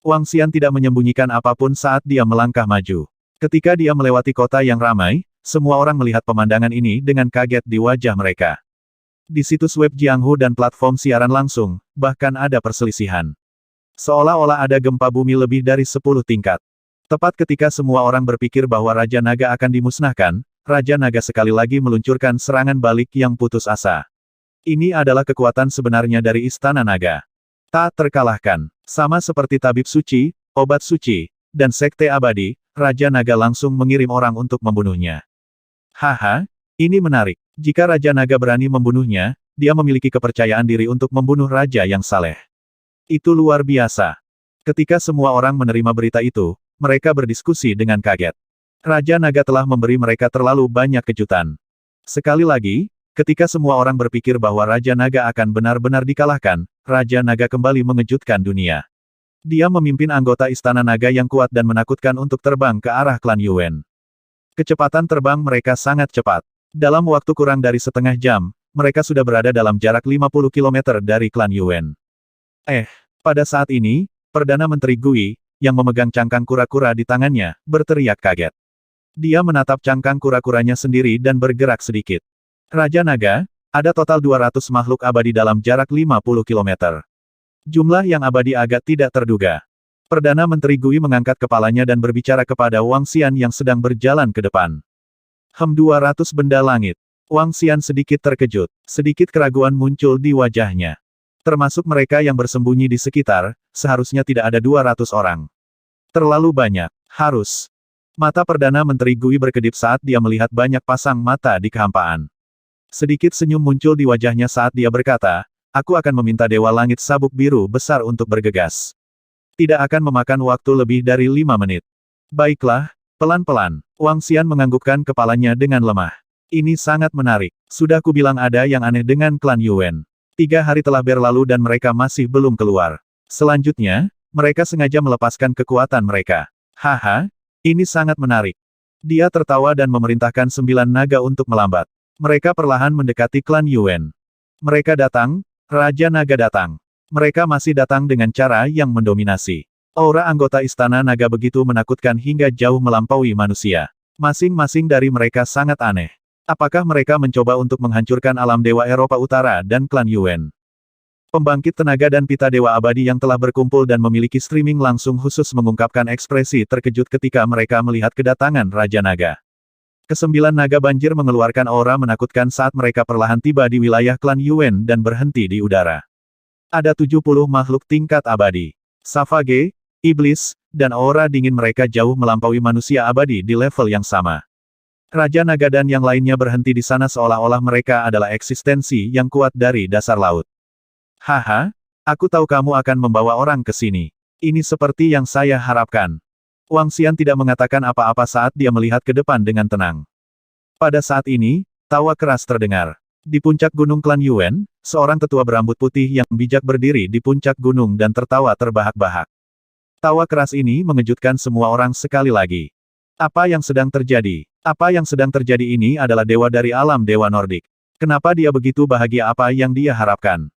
Wang Xian tidak menyembunyikan apapun saat dia melangkah maju. Ketika dia melewati kota yang ramai, semua orang melihat pemandangan ini dengan kaget di wajah mereka. Di situs web Jianghu dan platform siaran langsung, bahkan ada perselisihan. Seolah-olah ada gempa bumi lebih dari 10 tingkat. Tepat ketika semua orang berpikir bahwa Raja Naga akan dimusnahkan, Raja Naga sekali lagi meluncurkan serangan balik yang putus asa. Ini adalah kekuatan sebenarnya dari Istana Naga. Tak terkalahkan. Sama seperti tabib suci, obat suci, dan sekte abadi, Raja Naga langsung mengirim orang untuk membunuhnya. Haha, ini menarik. Jika Raja Naga berani membunuhnya, dia memiliki kepercayaan diri untuk membunuh Raja yang saleh. Itu luar biasa. Ketika semua orang menerima berita itu, mereka berdiskusi dengan kaget. Raja Naga telah memberi mereka terlalu banyak kejutan. Sekali lagi, ketika semua orang berpikir bahwa Raja Naga akan benar-benar dikalahkan, Raja Naga kembali mengejutkan dunia. Dia memimpin anggota Istana Naga yang kuat dan menakutkan untuk terbang ke arah klan Yuan. Kecepatan terbang mereka sangat cepat. Dalam waktu kurang dari setengah jam, mereka sudah berada dalam jarak 50 km dari klan Yuan. Pada saat ini, Perdana Menteri Gui, yang memegang cangkang kura-kura di tangannya, berteriak kaget. Dia menatap cangkang kura-kuranya sendiri dan bergerak sedikit. Raja Naga, ada total 200 makhluk abadi dalam jarak 50 km. Jumlah yang abadi agak tidak terduga. Perdana Menteri Gui mengangkat kepalanya dan berbicara kepada Wang Xian yang sedang berjalan ke depan. 200 benda langit. Wang Xian sedikit terkejut. Sedikit keraguan muncul di wajahnya. Termasuk mereka yang bersembunyi di sekitar, seharusnya tidak ada 200 orang. Terlalu banyak. Harus. Mata Perdana Menteri Gui berkedip saat dia melihat banyak pasang mata di kehampaan. Sedikit senyum muncul di wajahnya saat dia berkata, aku akan meminta Dewa Langit Sabuk Biru besar untuk bergegas. Tidak akan memakan waktu lebih dari 5 menit. Baiklah, pelan-pelan. Wang Xian menganggukkan kepalanya dengan lemah. Ini sangat menarik. Sudah kubilang ada yang aneh dengan klan Yuan. 3 hari telah berlalu dan mereka masih belum keluar. Selanjutnya, mereka sengaja melepaskan kekuatan mereka. Haha, ini sangat menarik. Dia tertawa dan memerintahkan 9 naga untuk melambat. Mereka perlahan mendekati klan Yuan. Mereka datang, Raja Naga datang. Mereka masih datang dengan cara yang mendominasi. Aura anggota Istana Naga begitu menakutkan hingga jauh melampaui manusia. Masing-masing dari mereka sangat aneh. Apakah mereka mencoba untuk menghancurkan alam dewa Eropa Utara dan klan Yuan? Pembangkit tenaga dan pita dewa abadi yang telah berkumpul dan memiliki streaming langsung khusus mengungkapkan ekspresi terkejut ketika mereka melihat kedatangan Raja Naga. Kesembilan naga banjir mengeluarkan aura menakutkan saat mereka perlahan tiba di wilayah klan Yuan dan berhenti di udara. Ada 70 makhluk tingkat abadi. Savage, iblis, dan aura dingin mereka jauh melampaui manusia abadi di level yang sama. Raja Naga dan yang lainnya berhenti di sana seolah-olah mereka adalah eksistensi yang kuat dari dasar laut. Haha, aku tahu kamu akan membawa orang ke sini. Ini seperti yang saya harapkan. Wang Xian tidak mengatakan apa-apa saat dia melihat ke depan dengan tenang. Pada saat ini, tawa keras terdengar. Di puncak gunung klan Yuan, seorang tetua berambut putih yang bijak berdiri di puncak gunung dan tertawa terbahak-bahak. Tawa keras ini mengejutkan semua orang sekali lagi. Apa yang sedang terjadi? Apa yang sedang terjadi ini adalah dewa dari alam dewa Nordik. Kenapa dia begitu bahagia, apa yang dia harapkan?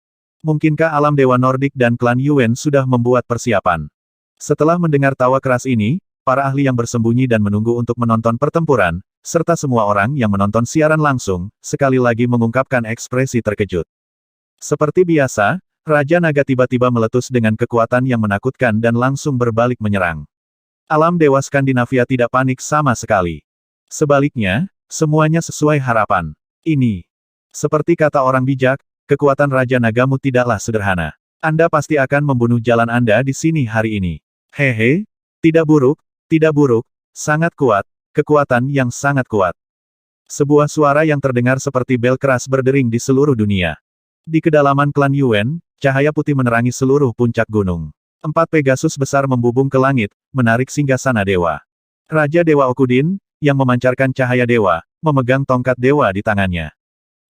Mungkinkah alam dewa Nordik dan klan Yuan sudah membuat persiapan? Setelah mendengar tawa keras ini, para ahli yang bersembunyi dan menunggu untuk menonton pertempuran, serta semua orang yang menonton siaran langsung, sekali lagi mengungkapkan ekspresi terkejut. Seperti biasa, Raja Naga tiba-tiba meletus dengan kekuatan yang menakutkan dan langsung berbalik menyerang. Alam dewa Skandinavia tidak panik sama sekali. Sebaliknya, semuanya sesuai harapan. Ini. Seperti kata orang bijak, kekuatan Raja Nagamu tidaklah sederhana. Anda pasti akan membunuh jalan Anda di sini hari ini. Hehe, tidak buruk, sangat kuat, kekuatan yang sangat kuat. Sebuah suara yang terdengar seperti bel keras berdering di seluruh dunia. Di kedalaman klan Yuan, cahaya putih menerangi seluruh puncak gunung. 4 Pegasus besar membubung ke langit, menarik singgasana dewa. Raja Dewa Okudin, yang memancarkan cahaya dewa, memegang tongkat dewa di tangannya.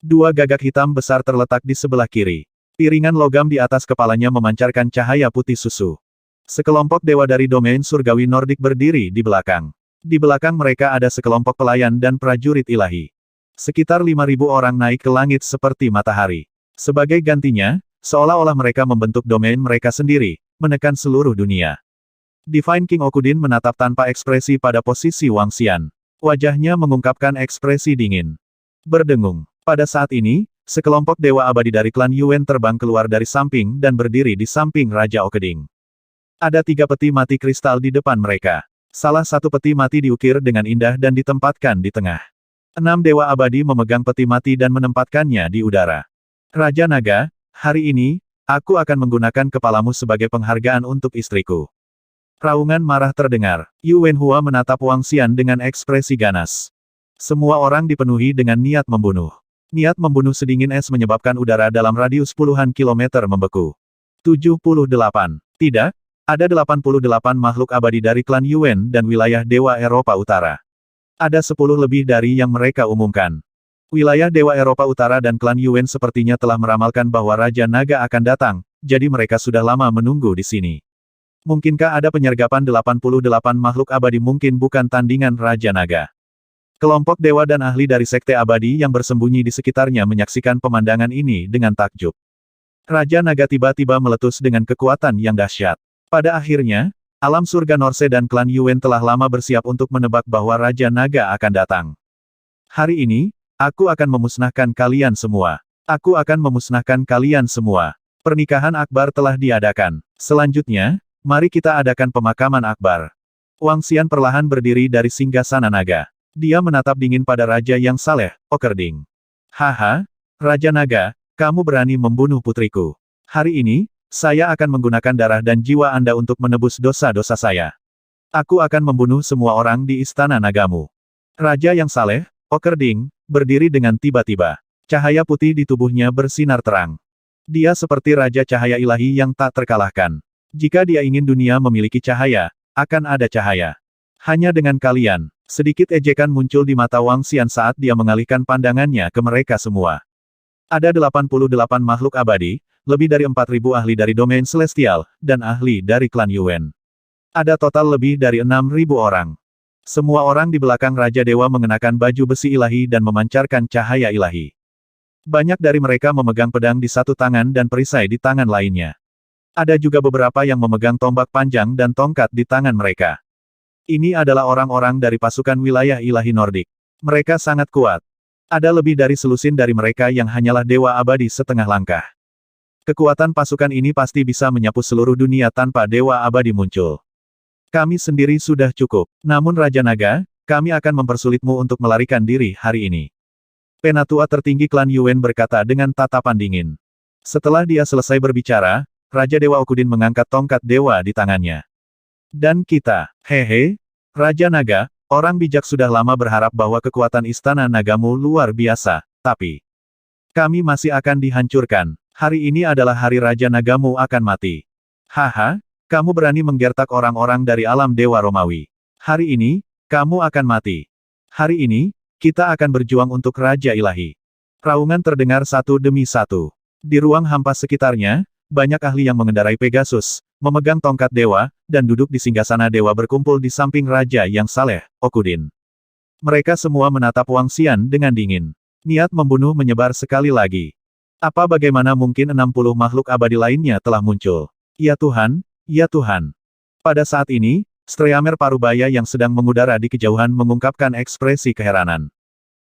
2 gagak hitam besar terletak di sebelah kiri. Piringan logam di atas kepalanya memancarkan cahaya putih susu. Sekelompok dewa dari domain surgawi Nordik berdiri di belakang. Di belakang mereka ada sekelompok pelayan dan prajurit ilahi. Sekitar 5.000 orang naik ke langit seperti matahari. Sebagai gantinya, seolah-olah mereka membentuk domain mereka sendiri, menekan seluruh dunia. Divine King Okudin menatap tanpa ekspresi pada posisi Wang Xian. Wajahnya mengungkapkan ekspresi dingin. Berdengung. Pada saat ini, sekelompok dewa abadi dari klan Yuan terbang keluar dari samping dan berdiri di samping Raja Okeding. Ada 3 peti mati kristal di depan mereka. Salah satu peti mati diukir dengan indah dan ditempatkan di tengah. 6 dewa abadi memegang peti mati dan menempatkannya di udara. Raja Naga, hari ini, aku akan menggunakan kepalamu sebagai penghargaan untuk istriku. Raungan marah terdengar. Yu Wenhua menatap Wang Xian dengan ekspresi ganas. Semua orang dipenuhi dengan niat membunuh. Niat membunuh sedingin es menyebabkan udara dalam radius puluhan kilometer membeku. 78. Tidak, ada 88 makhluk abadi dari klan Yuan dan wilayah Dewa Eropa Utara. Ada 10 lebih dari yang mereka umumkan. Wilayah Dewa Eropa Utara dan klan Yuan sepertinya telah meramalkan bahwa Raja Naga akan datang, jadi mereka sudah lama menunggu di sini. Mungkinkah ada penyergapan 88 makhluk abadi, mungkin bukan tandingan Raja Naga. Kelompok dewa dan ahli dari sekte abadi yang bersembunyi di sekitarnya menyaksikan pemandangan ini dengan takjub. Raja Naga tiba-tiba meletus dengan kekuatan yang dahsyat. Pada akhirnya, alam surga Norse dan klan Yuan telah lama bersiap untuk menebak bahwa Raja Naga akan datang. Hari ini, aku akan memusnahkan kalian semua. Aku akan memusnahkan kalian semua. Pernikahan akbar telah diadakan. Selanjutnya, mari kita adakan pemakaman akbar. Wang Xian perlahan berdiri dari singgasana naga. Dia menatap dingin pada raja yang saleh, Okerding. Haha, Raja Naga, kamu berani membunuh putriku. Hari ini, saya akan menggunakan darah dan jiwa Anda untuk menebus dosa-dosa saya. Aku akan membunuh semua orang di istana nagamu. Raja yang saleh, Okerding, berdiri dengan tiba-tiba. Cahaya putih di tubuhnya bersinar terang. Dia seperti raja cahaya ilahi yang tak terkalahkan. Jika dia ingin dunia memiliki cahaya, akan ada cahaya. Hanya dengan kalian. Sedikit ejekan muncul di mata Wang Xian saat dia mengalihkan pandangannya ke mereka semua. Ada 88 makhluk abadi, lebih dari 4.000 ahli dari domain celestial, dan ahli dari klan Yuan. Ada total lebih dari 6.000 orang. Semua orang di belakang Raja Dewa mengenakan baju besi ilahi dan memancarkan cahaya ilahi. Banyak dari mereka memegang pedang di satu tangan dan perisai di tangan lainnya. Ada juga beberapa yang memegang tombak panjang dan tongkat di tangan mereka. Ini adalah orang-orang dari pasukan wilayah ilahi Nordik. Mereka sangat kuat. Ada lebih dari selusin dari mereka yang hanyalah dewa abadi setengah langkah. Kekuatan pasukan ini pasti bisa menyapu seluruh dunia tanpa dewa abadi muncul. Kami sendiri sudah cukup. Namun Raja Naga, kami akan mempersulitmu untuk melarikan diri hari ini. Penatua tertinggi klan Yuan berkata dengan tatapan dingin. Setelah dia selesai berbicara, Raja Dewa Okudin mengangkat tongkat dewa di tangannya. Dan kita, hehe, Raja Naga, orang bijak sudah lama berharap bahwa kekuatan istana nagamu luar biasa, tapi kami masih akan dihancurkan. Hari ini adalah hari Raja Nagamu akan mati. Haha. Kamu berani menggertak orang-orang dari alam Dewa Romawi. Hari ini, kamu akan mati. Hari ini, kita akan berjuang untuk Raja Ilahi. Raungan terdengar satu demi satu. Di ruang hampa sekitarnya, banyak ahli yang mengendarai Pegasus, memegang tongkat dewa, dan duduk di singgasana dewa berkumpul di samping Raja yang saleh, Okudin. Mereka semua menatap Wang Xian dengan dingin. Niat membunuh menyebar sekali lagi. Apa bagaimana mungkin 60 makhluk abadi lainnya telah muncul? Ya Tuhan, ya Tuhan. Pada saat ini, Streamer Parubaya yang sedang mengudara di kejauhan mengungkapkan ekspresi keheranan.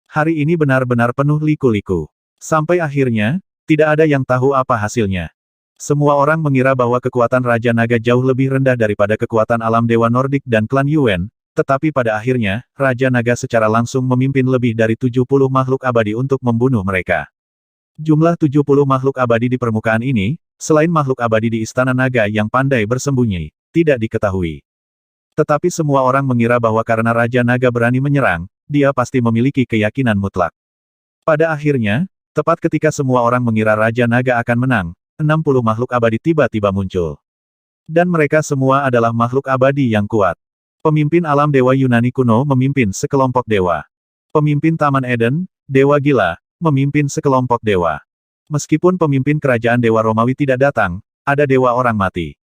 Hari ini benar-benar penuh liku-liku. Sampai akhirnya, tidak ada yang tahu apa hasilnya. Semua orang mengira bahwa kekuatan Raja Naga jauh lebih rendah daripada kekuatan alam Dewa Nordik dan klan Yuan, tetapi pada akhirnya, Raja Naga secara langsung memimpin lebih dari 70 makhluk abadi untuk membunuh mereka. Jumlah 70 makhluk abadi di permukaan ini, selain makhluk abadi di Istana Naga yang pandai bersembunyi, tidak diketahui. Tetapi semua orang mengira bahwa karena Raja Naga berani menyerang, dia pasti memiliki keyakinan mutlak. Pada akhirnya, tepat ketika semua orang mengira Raja Naga akan menang, 60 makhluk abadi tiba-tiba muncul. Dan mereka semua adalah makhluk abadi yang kuat. Pemimpin alam Dewa Yunani kuno memimpin sekelompok dewa. Pemimpin Taman Eden, Dewa Gila, memimpin sekelompok dewa. Meskipun pemimpin kerajaan Dewa Romawi tidak datang, ada Dewa Orang Mati.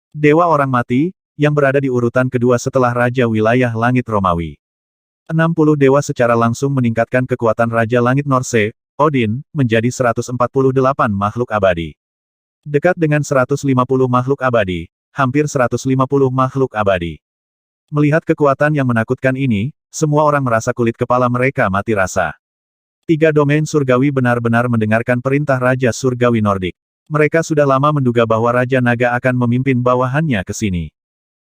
Dewa Orang Mati, yang berada di urutan kedua setelah Raja Wilayah Langit Romawi. 60 dewa secara langsung meningkatkan kekuatan Raja Langit Norse, Odin, menjadi 148 makhluk abadi. Dekat dengan 150 makhluk abadi, hampir 150 makhluk abadi. Melihat kekuatan yang menakutkan ini, semua orang merasa kulit kepala mereka mati rasa. 3 domain surgawi benar-benar mendengarkan perintah Raja Surgawi Nordik. Mereka sudah lama menduga bahwa Raja Naga akan memimpin bawahannya ke sini.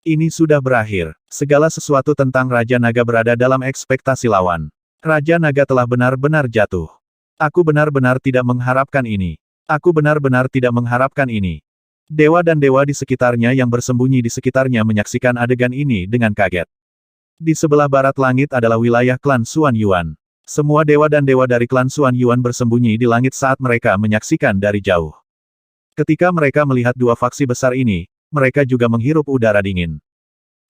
Ini sudah berakhir. Segala sesuatu tentang Raja Naga berada dalam ekspektasi lawan. Raja Naga telah benar-benar jatuh. Aku benar-benar tidak mengharapkan ini. Aku benar-benar tidak mengharapkan ini. Dewa dan dewa di sekitarnya yang bersembunyi di sekitarnya menyaksikan adegan ini dengan kaget. Di sebelah barat langit adalah wilayah klan Xuan Yuan. Semua dewa dan dewa dari klan Xuan Yuan bersembunyi di langit saat mereka menyaksikan dari jauh. Ketika mereka melihat dua faksi besar ini, mereka juga menghirup udara dingin.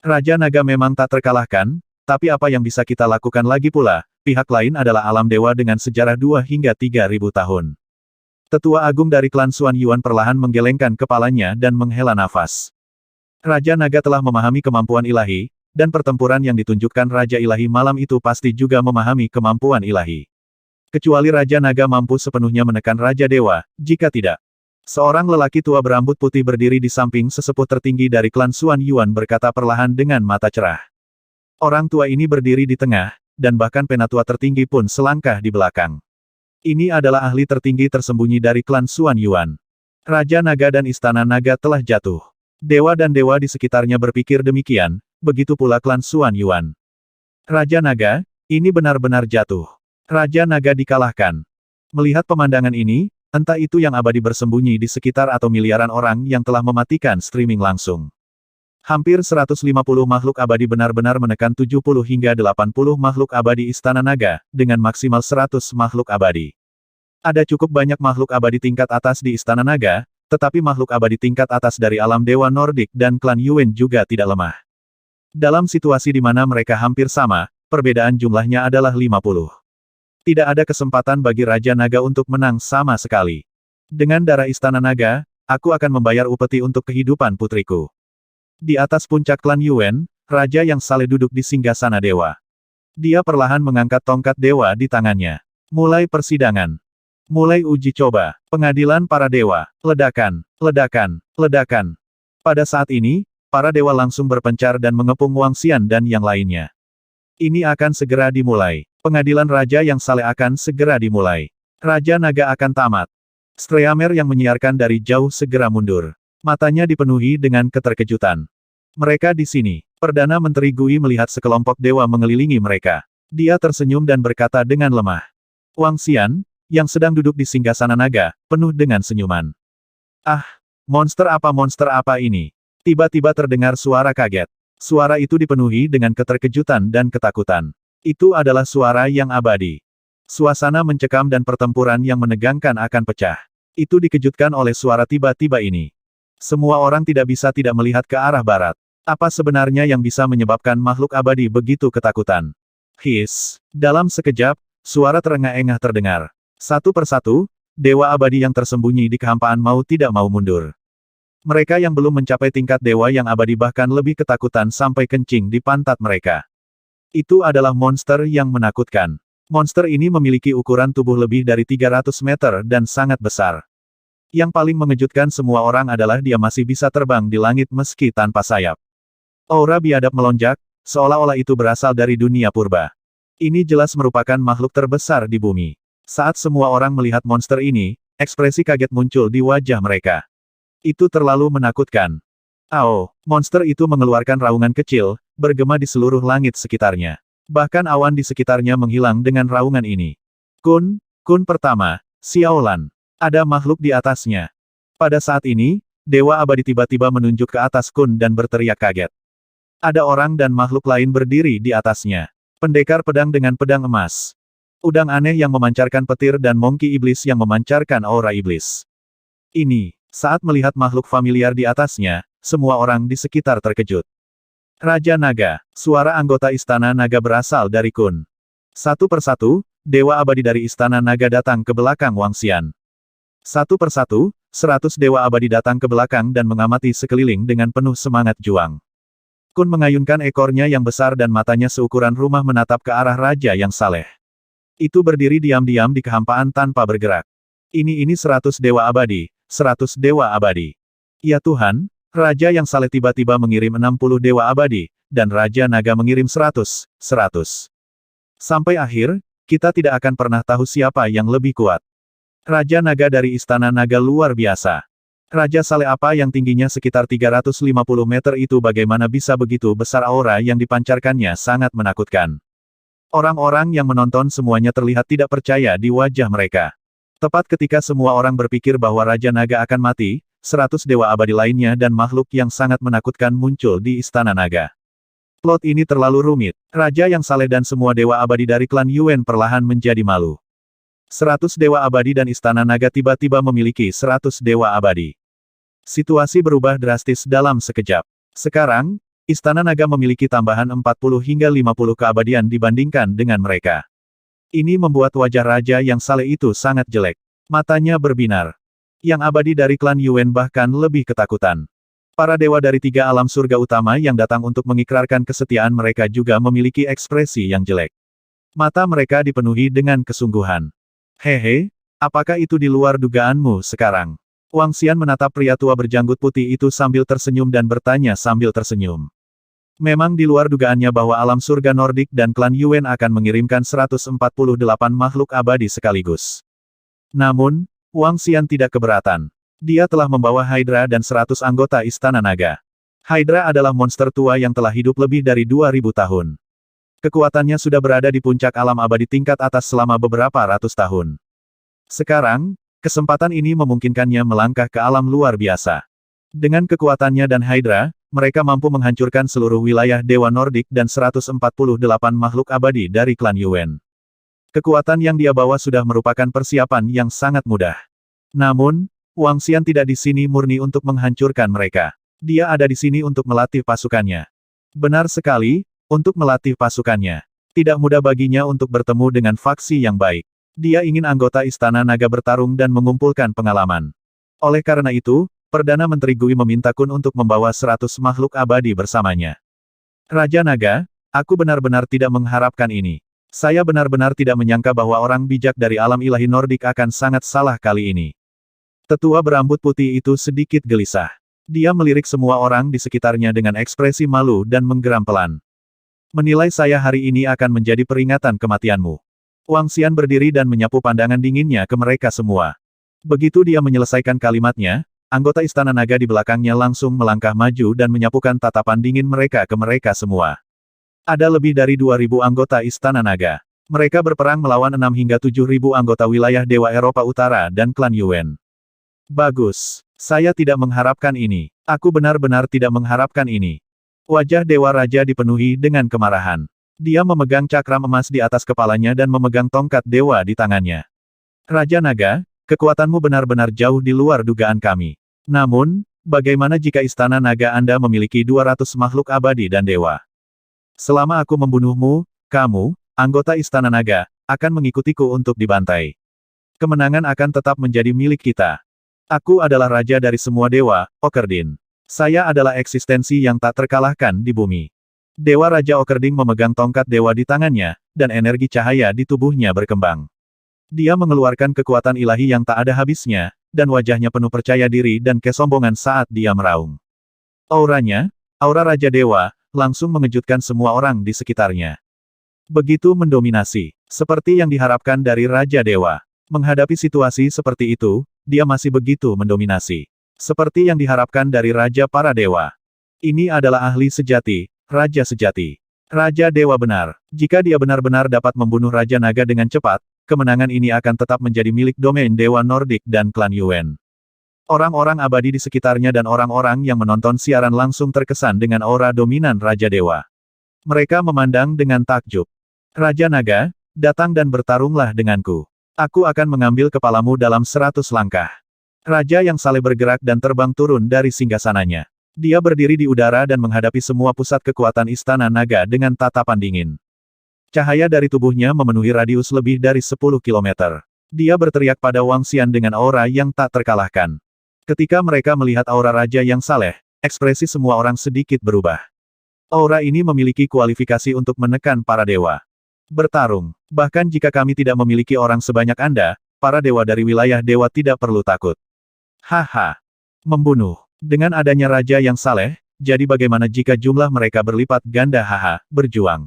Raja Naga memang tak terkalahkan, tapi apa yang bisa kita lakukan lagi pula, pihak lain adalah alam dewa dengan sejarah 2 hingga 3.000 tahun. Tetua Agung dari klan Xuan Yuan perlahan menggelengkan kepalanya dan menghela nafas. Raja Naga telah memahami kemampuan ilahi, dan pertempuran yang ditunjukkan Raja Ilahi malam itu pasti juga memahami kemampuan ilahi. Kecuali Raja Naga mampu sepenuhnya menekan Raja Dewa, jika tidak. Seorang lelaki tua berambut putih berdiri di samping sesepuh tertinggi dari klan Xuan Yuan berkata perlahan dengan mata cerah. Orang tua ini berdiri di tengah, dan bahkan penatua tertinggi pun selangkah di belakang. Ini adalah ahli tertinggi tersembunyi dari klan Xuan Yuan. Raja Naga dan Istana Naga telah jatuh. Dewa dan dewa di sekitarnya berpikir demikian, begitu pula klan Xuan Yuan. Raja Naga, ini benar-benar jatuh. Raja Naga dikalahkan. Melihat pemandangan ini, entah itu yang abadi bersembunyi di sekitar atau miliaran orang yang telah mematikan streaming langsung. Hampir 150 makhluk abadi benar-benar menekan 70 hingga 80 makhluk abadi Istana Naga, dengan maksimal 100 makhluk abadi. Ada cukup banyak makhluk abadi tingkat atas di Istana Naga, tetapi makhluk abadi tingkat atas dari alam Dewa Nordik dan klan Yuan juga tidak lemah. Dalam situasi di mana mereka hampir sama, perbedaan jumlahnya adalah 50. Tidak ada kesempatan bagi Raja Naga untuk menang sama sekali. Dengan darah Istana Naga, aku akan membayar upeti untuk kehidupan putriku. Di atas puncak klan Yuan, Raja yang saleh duduk di singgasana dewa. Dia perlahan mengangkat tongkat dewa di tangannya. Mulai persidangan. Mulai uji coba. Pengadilan para dewa. Ledakan. Ledakan. Ledakan. Pada saat ini, para dewa langsung berpencar dan mengepung Wang Xian dan yang lainnya. Ini akan segera dimulai. Pengadilan Raja yang saleh akan segera dimulai. Raja Naga akan tamat. Streamer yang menyiarkan dari jauh segera mundur. Matanya dipenuhi dengan keterkejutan. Mereka di sini. Perdana Menteri Gui melihat sekelompok dewa mengelilingi mereka. Dia tersenyum dan berkata dengan lemah. Wang Xian, yang sedang duduk di singgasana naga, penuh dengan senyuman. Ah, monster apa ini? Tiba-tiba terdengar suara kaget. Suara itu dipenuhi dengan keterkejutan dan ketakutan. Itu adalah suara yang abadi. Suasana mencekam dan pertempuran yang menegangkan akan pecah. Itu dikejutkan oleh suara tiba-tiba ini. Semua orang tidak bisa tidak melihat ke arah barat. Apa sebenarnya yang bisa menyebabkan makhluk abadi begitu ketakutan? Dalam sekejap, suara terengah-engah terdengar. Satu persatu, dewa abadi yang tersembunyi di kehampaan mau tidak mau mundur. Mereka yang belum mencapai tingkat dewa yang abadi bahkan lebih ketakutan sampai kencing di pantat mereka. Itu adalah monster yang menakutkan. Monster ini memiliki ukuran tubuh lebih dari 300 meter dan sangat besar. Yang paling mengejutkan semua orang adalah dia masih bisa terbang di langit meski tanpa sayap. Aura biadab melonjak, seolah-olah itu berasal dari dunia purba. Ini jelas merupakan makhluk terbesar di bumi. Saat semua orang melihat monster ini, ekspresi kaget muncul di wajah mereka. Itu terlalu menakutkan. Monster itu mengeluarkan raungan kecil, bergema di seluruh langit sekitarnya. Bahkan awan di sekitarnya menghilang dengan raungan ini. Kun pertama, Xiaolan. Ada makhluk di atasnya. Pada saat ini, dewa abadi tiba-tiba menunjuk ke atas Kun dan berteriak kaget. Ada orang dan makhluk lain berdiri di atasnya. Pendekar pedang dengan pedang emas. Udang aneh yang memancarkan petir dan monkey iblis yang memancarkan aura iblis. Saat melihat makhluk familiar di atasnya, semua orang di sekitar terkejut. Raja Naga, suara anggota Istana Naga berasal dari Kun. Satu persatu, dewa abadi dari Istana Naga datang ke belakang Wang Xian. Satu persatu, 100 dewa abadi datang ke belakang dan mengamati sekeliling dengan penuh semangat juang. Kun mengayunkan ekornya yang besar dan matanya seukuran rumah menatap ke arah Raja yang saleh. Itu berdiri diam-diam di kehampaan tanpa bergerak. Ini 100 dewa abadi, 100 dewa abadi. Ya Tuhan, Raja yang saleh tiba-tiba mengirim 60 dewa abadi, dan Raja Naga mengirim 100. Sampai akhir, kita tidak akan pernah tahu siapa yang lebih kuat. Raja Naga dari Istana Naga luar biasa. Raja saleh apa yang tingginya sekitar 350 meter itu bagaimana bisa begitu besar aura yang dipancarkannya sangat menakutkan. Orang-orang yang menonton semuanya terlihat tidak percaya di wajah mereka. Tepat ketika semua orang berpikir bahwa Raja Naga akan mati, 100 dewa abadi lainnya dan makhluk yang sangat menakutkan muncul di Istana Naga. Plot ini terlalu rumit. Raja yang saleh dan semua dewa abadi dari klan Yuan perlahan menjadi malu. 100 dewa abadi dan Istana Naga tiba-tiba memiliki 100 dewa abadi. Situasi berubah drastis dalam sekejap. Sekarang, Istana Naga memiliki tambahan 40 hingga 50 keabadian dibandingkan dengan mereka. Ini membuat wajah Raja yang saleh itu sangat jelek. Matanya berbinar. Yang abadi dari klan Yuan bahkan lebih ketakutan. Para dewa dari 3 alam surga utama yang datang untuk mengikrarkan kesetiaan mereka juga memiliki ekspresi yang jelek. Mata mereka dipenuhi dengan kesungguhan. Hehe, apakah itu di luar dugaanmu sekarang? Wang Xian menatap pria tua berjanggut putih itu sambil tersenyum dan bertanya sambil tersenyum. Memang di luar dugaannya bahwa alam surga Nordik dan klan Yuan akan mengirimkan 148 makhluk abadi sekaligus. Namun, Wang Xian tidak keberatan. Dia telah membawa Hydra dan 100 anggota Istana Naga. Hydra adalah monster tua yang telah hidup lebih dari 2000 tahun. Kekuatannya sudah berada di puncak alam abadi tingkat atas selama beberapa ratus tahun. Sekarang, kesempatan ini memungkinkannya melangkah ke alam luar biasa. Dengan kekuatannya dan Hydra, mereka mampu menghancurkan seluruh wilayah Dewa Nordik dan 148 makhluk abadi dari klan Yuan. Kekuatan yang dia bawa sudah merupakan persiapan yang sangat mudah. Namun, Wang Xian tidak di sini murni untuk menghancurkan mereka. Dia ada di sini untuk melatih pasukannya. Benar sekali, untuk melatih pasukannya. Tidak mudah baginya untuk bertemu dengan faksi yang baik. Dia ingin anggota Istana Naga bertarung dan mengumpulkan pengalaman. Oleh karena itu, Perdana Menteri Gui meminta Kun untuk membawa 100 makhluk abadi bersamanya. Raja Naga, aku benar-benar tidak mengharapkan ini. Saya benar-benar tidak menyangka bahwa orang bijak dari alam ilahi Nordik akan sangat salah kali ini. Tetua berambut putih itu sedikit gelisah. Dia melirik semua orang di sekitarnya dengan ekspresi malu dan menggeram pelan. Menilai saya hari ini akan menjadi peringatan kematianmu. Wang Xian berdiri dan menyapu pandangan dinginnya ke mereka semua. Begitu dia menyelesaikan kalimatnya, anggota Istana Naga di belakangnya langsung melangkah maju dan menyapukan tatapan dingin mereka ke mereka semua. Ada lebih dari 2000 anggota Istana Naga. Mereka berperang melawan 6 hingga 7000 anggota wilayah Dewa Eropa Utara dan klan Yuan. Bagus. Saya tidak mengharapkan ini. Aku benar-benar tidak mengharapkan ini. Wajah Dewa Raja dipenuhi dengan kemarahan. Dia memegang cakram emas di atas kepalanya dan memegang tongkat dewa di tangannya. Raja Naga, kekuatanmu benar-benar jauh di luar dugaan kami. Namun, bagaimana jika Istana Naga Anda memiliki 200 makhluk abadi dan dewa? Selama aku membunuhmu, kamu, anggota Istana Naga, akan mengikutiku untuk dibantai. Kemenangan akan tetap menjadi milik kita. Aku adalah raja dari semua dewa, Okerdin. Saya adalah eksistensi yang tak terkalahkan di bumi. Dewa Raja Okerdin memegang tongkat dewa di tangannya, dan energi cahaya di tubuhnya berkembang. Dia mengeluarkan kekuatan ilahi yang tak ada habisnya, dan wajahnya penuh percaya diri dan kesombongan saat dia meraung. Auranya, aura Raja Dewa, langsung mengejutkan semua orang di sekitarnya. Begitu mendominasi, seperti yang diharapkan dari Raja Dewa. Menghadapi situasi seperti itu, dia masih begitu mendominasi. Seperti yang diharapkan dari Raja para Dewa. Ini adalah ahli sejati, Raja sejati. Raja Dewa benar. Jika dia benar-benar dapat membunuh Raja Naga dengan cepat, kemenangan ini akan tetap menjadi milik domain Dewa Nordik dan klan Yuan. Orang-orang abadi di sekitarnya dan orang-orang yang menonton siaran langsung terkesan dengan aura dominan Raja Dewa. Mereka memandang dengan takjub. Raja Naga, datang dan bertarunglah denganku. Aku akan mengambil kepalamu dalam 100 langkah. Raja yang saleh bergerak dan terbang turun dari singgasananya. Dia berdiri di udara dan menghadapi semua pusat kekuatan Istana Naga dengan tatapan dingin. Cahaya dari tubuhnya memenuhi radius lebih dari 10 kilometer. Dia berteriak pada Wang Xian dengan aura yang tak terkalahkan. Ketika mereka melihat aura Raja yang saleh, ekspresi semua orang sedikit berubah. Aura ini memiliki kualifikasi untuk menekan para dewa. Bertarung. Bahkan jika kami tidak memiliki orang sebanyak Anda, para dewa dari wilayah dewa tidak perlu takut. Haha. Membunuh. Dengan adanya raja yang saleh, jadi bagaimana jika jumlah mereka berlipat ganda? Haha, berjuang.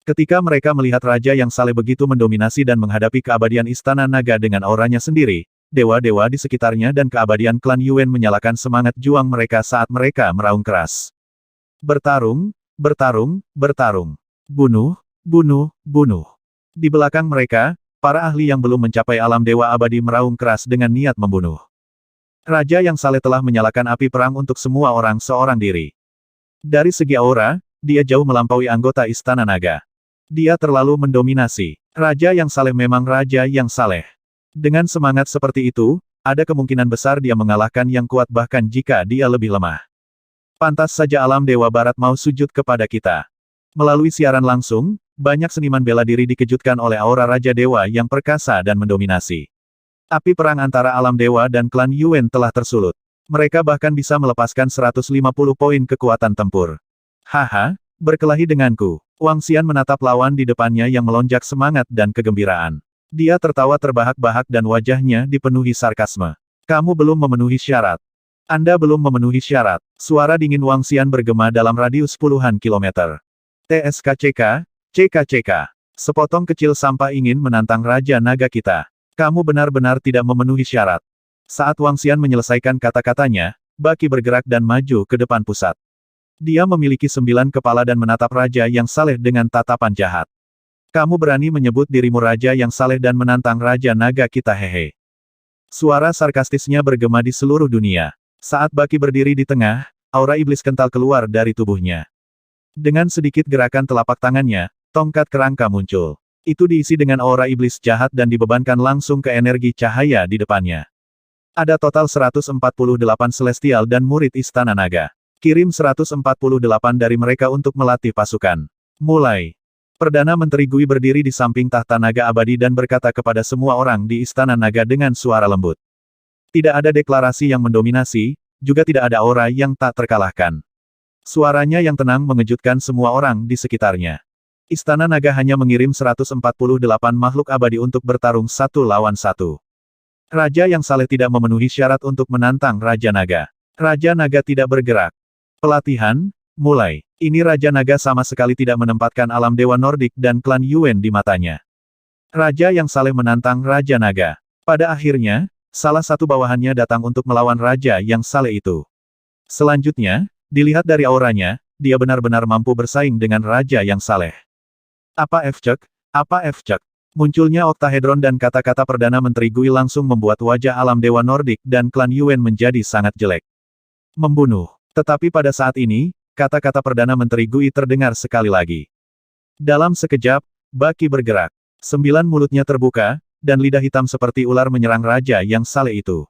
Ketika mereka melihat raja yang saleh begitu mendominasi dan menghadapi keabadian Istana Naga dengan auranya sendiri, dewa-dewa di sekitarnya dan keabadian klan Yuan menyalakan semangat juang mereka saat mereka meraung keras. Bertarung, bertarung, bertarung. Bunuh, bunuh, bunuh. Di belakang mereka, para ahli yang belum mencapai alam dewa abadi meraung keras dengan niat membunuh. Raja yang saleh telah menyalakan api perang untuk semua orang seorang diri. Dari segi aura, dia jauh melampaui anggota Istana Naga. Dia terlalu mendominasi. Raja yang saleh memang raja yang saleh. Dengan semangat seperti itu, ada kemungkinan besar dia mengalahkan yang kuat bahkan jika dia lebih lemah. Pantas saja alam dewa barat mau sujud kepada kita. Melalui siaran langsung, banyak seniman bela diri dikejutkan oleh aura Raja Dewa yang perkasa dan mendominasi. Api perang antara alam dewa dan klan Yuan telah tersulut. Mereka bahkan bisa melepaskan 150 poin kekuatan tempur. Haha, berkelahi denganku. Wang Xian menatap lawan di depannya yang melonjak semangat dan kegembiraan. Dia tertawa terbahak-bahak dan wajahnya dipenuhi sarkasme. Kamu belum memenuhi syarat. Anda belum memenuhi syarat. Suara dingin Wang Xian bergema dalam radius puluhan kilometer. TSKCK, CKCK. Sepotong kecil sampah ingin menantang Raja Naga kita. Kamu benar-benar tidak memenuhi syarat. Saat Wang Xian menyelesaikan kata-katanya, Baki bergerak dan maju ke depan pusat. Dia memiliki 9 kepala dan menatap Raja yang saleh dengan tatapan jahat. Kamu berani menyebut dirimu Raja yang saleh dan menantang Raja Naga kita? Hehe. Suara sarkastisnya bergema di seluruh dunia. Saat Baki berdiri di tengah, aura iblis kental keluar dari tubuhnya. Dengan sedikit gerakan telapak tangannya, tongkat kerangka muncul. Itu diisi dengan aura iblis jahat dan dibebankan langsung ke energi cahaya di depannya. Ada total 148 Celestial dan murid Istana Naga. Kirim 148 dari mereka untuk melatih pasukan. Mulai. Perdana Menteri Gui berdiri di samping tahta naga abadi dan berkata kepada semua orang di Istana Naga dengan suara lembut. Tidak ada deklarasi yang mendominasi, juga tidak ada aura yang tak terkalahkan. Suaranya yang tenang mengejutkan semua orang di sekitarnya. Istana Naga hanya mengirim 148 makhluk abadi untuk bertarung satu lawan satu. Raja yang saleh tidak memenuhi syarat untuk menantang Raja Naga. Raja Naga tidak bergerak. Pelatihan, mulai. Ini Raja Naga sama sekali tidak menempatkan alam dewa Nordik dan klan Yuan di matanya. Raja yang saleh menantang Raja Naga. Pada akhirnya, salah satu bawahannya datang untuk melawan Raja yang saleh itu. Selanjutnya, dilihat dari auranya, dia benar-benar mampu bersaing dengan Raja yang saleh. Apa F-Cek? Apa F-Cek? Munculnya oktahedron dan kata-kata Perdana Menteri Gui langsung membuat wajah alam dewa Nordik dan klan Yuan menjadi sangat jelek. Membunuh. Tetapi pada saat ini, kata-kata Perdana Menteri Gui terdengar sekali lagi. Dalam sekejap, Baki bergerak. 9 mulutnya terbuka, dan lidah hitam seperti ular menyerang Raja yang saleh itu.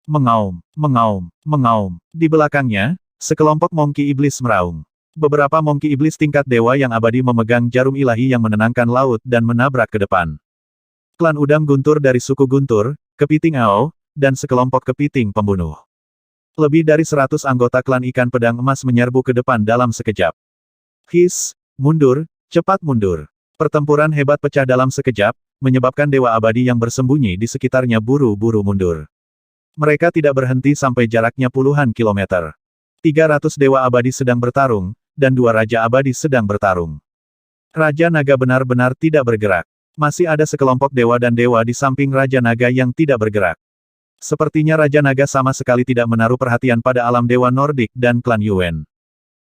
Mengaum, mengaum, mengaum. Di belakangnya, sekelompok mongki iblis meraung. Beberapa mongki iblis tingkat dewa yang abadi memegang jarum ilahi yang menenangkan laut dan menabrak ke depan. Klan Udang Guntur dari suku Guntur, Kepiting Ao, dan sekelompok kepiting pembunuh. Lebih dari 100 anggota klan ikan pedang emas menyerbu ke depan dalam sekejap. His, mundur, cepat mundur. Pertempuran hebat pecah dalam sekejap, menyebabkan dewa abadi yang bersembunyi di sekitarnya buru-buru mundur. Mereka tidak berhenti sampai jaraknya puluhan kilometer. 300 dewa abadi sedang bertarung, dan 2 raja abadi sedang bertarung. Raja Naga benar-benar tidak bergerak. Masih ada sekelompok dewa dan dewa di samping Raja Naga yang tidak bergerak. Sepertinya Raja Naga sama sekali tidak menaruh perhatian pada alam dewa Nordik dan klan Yuan.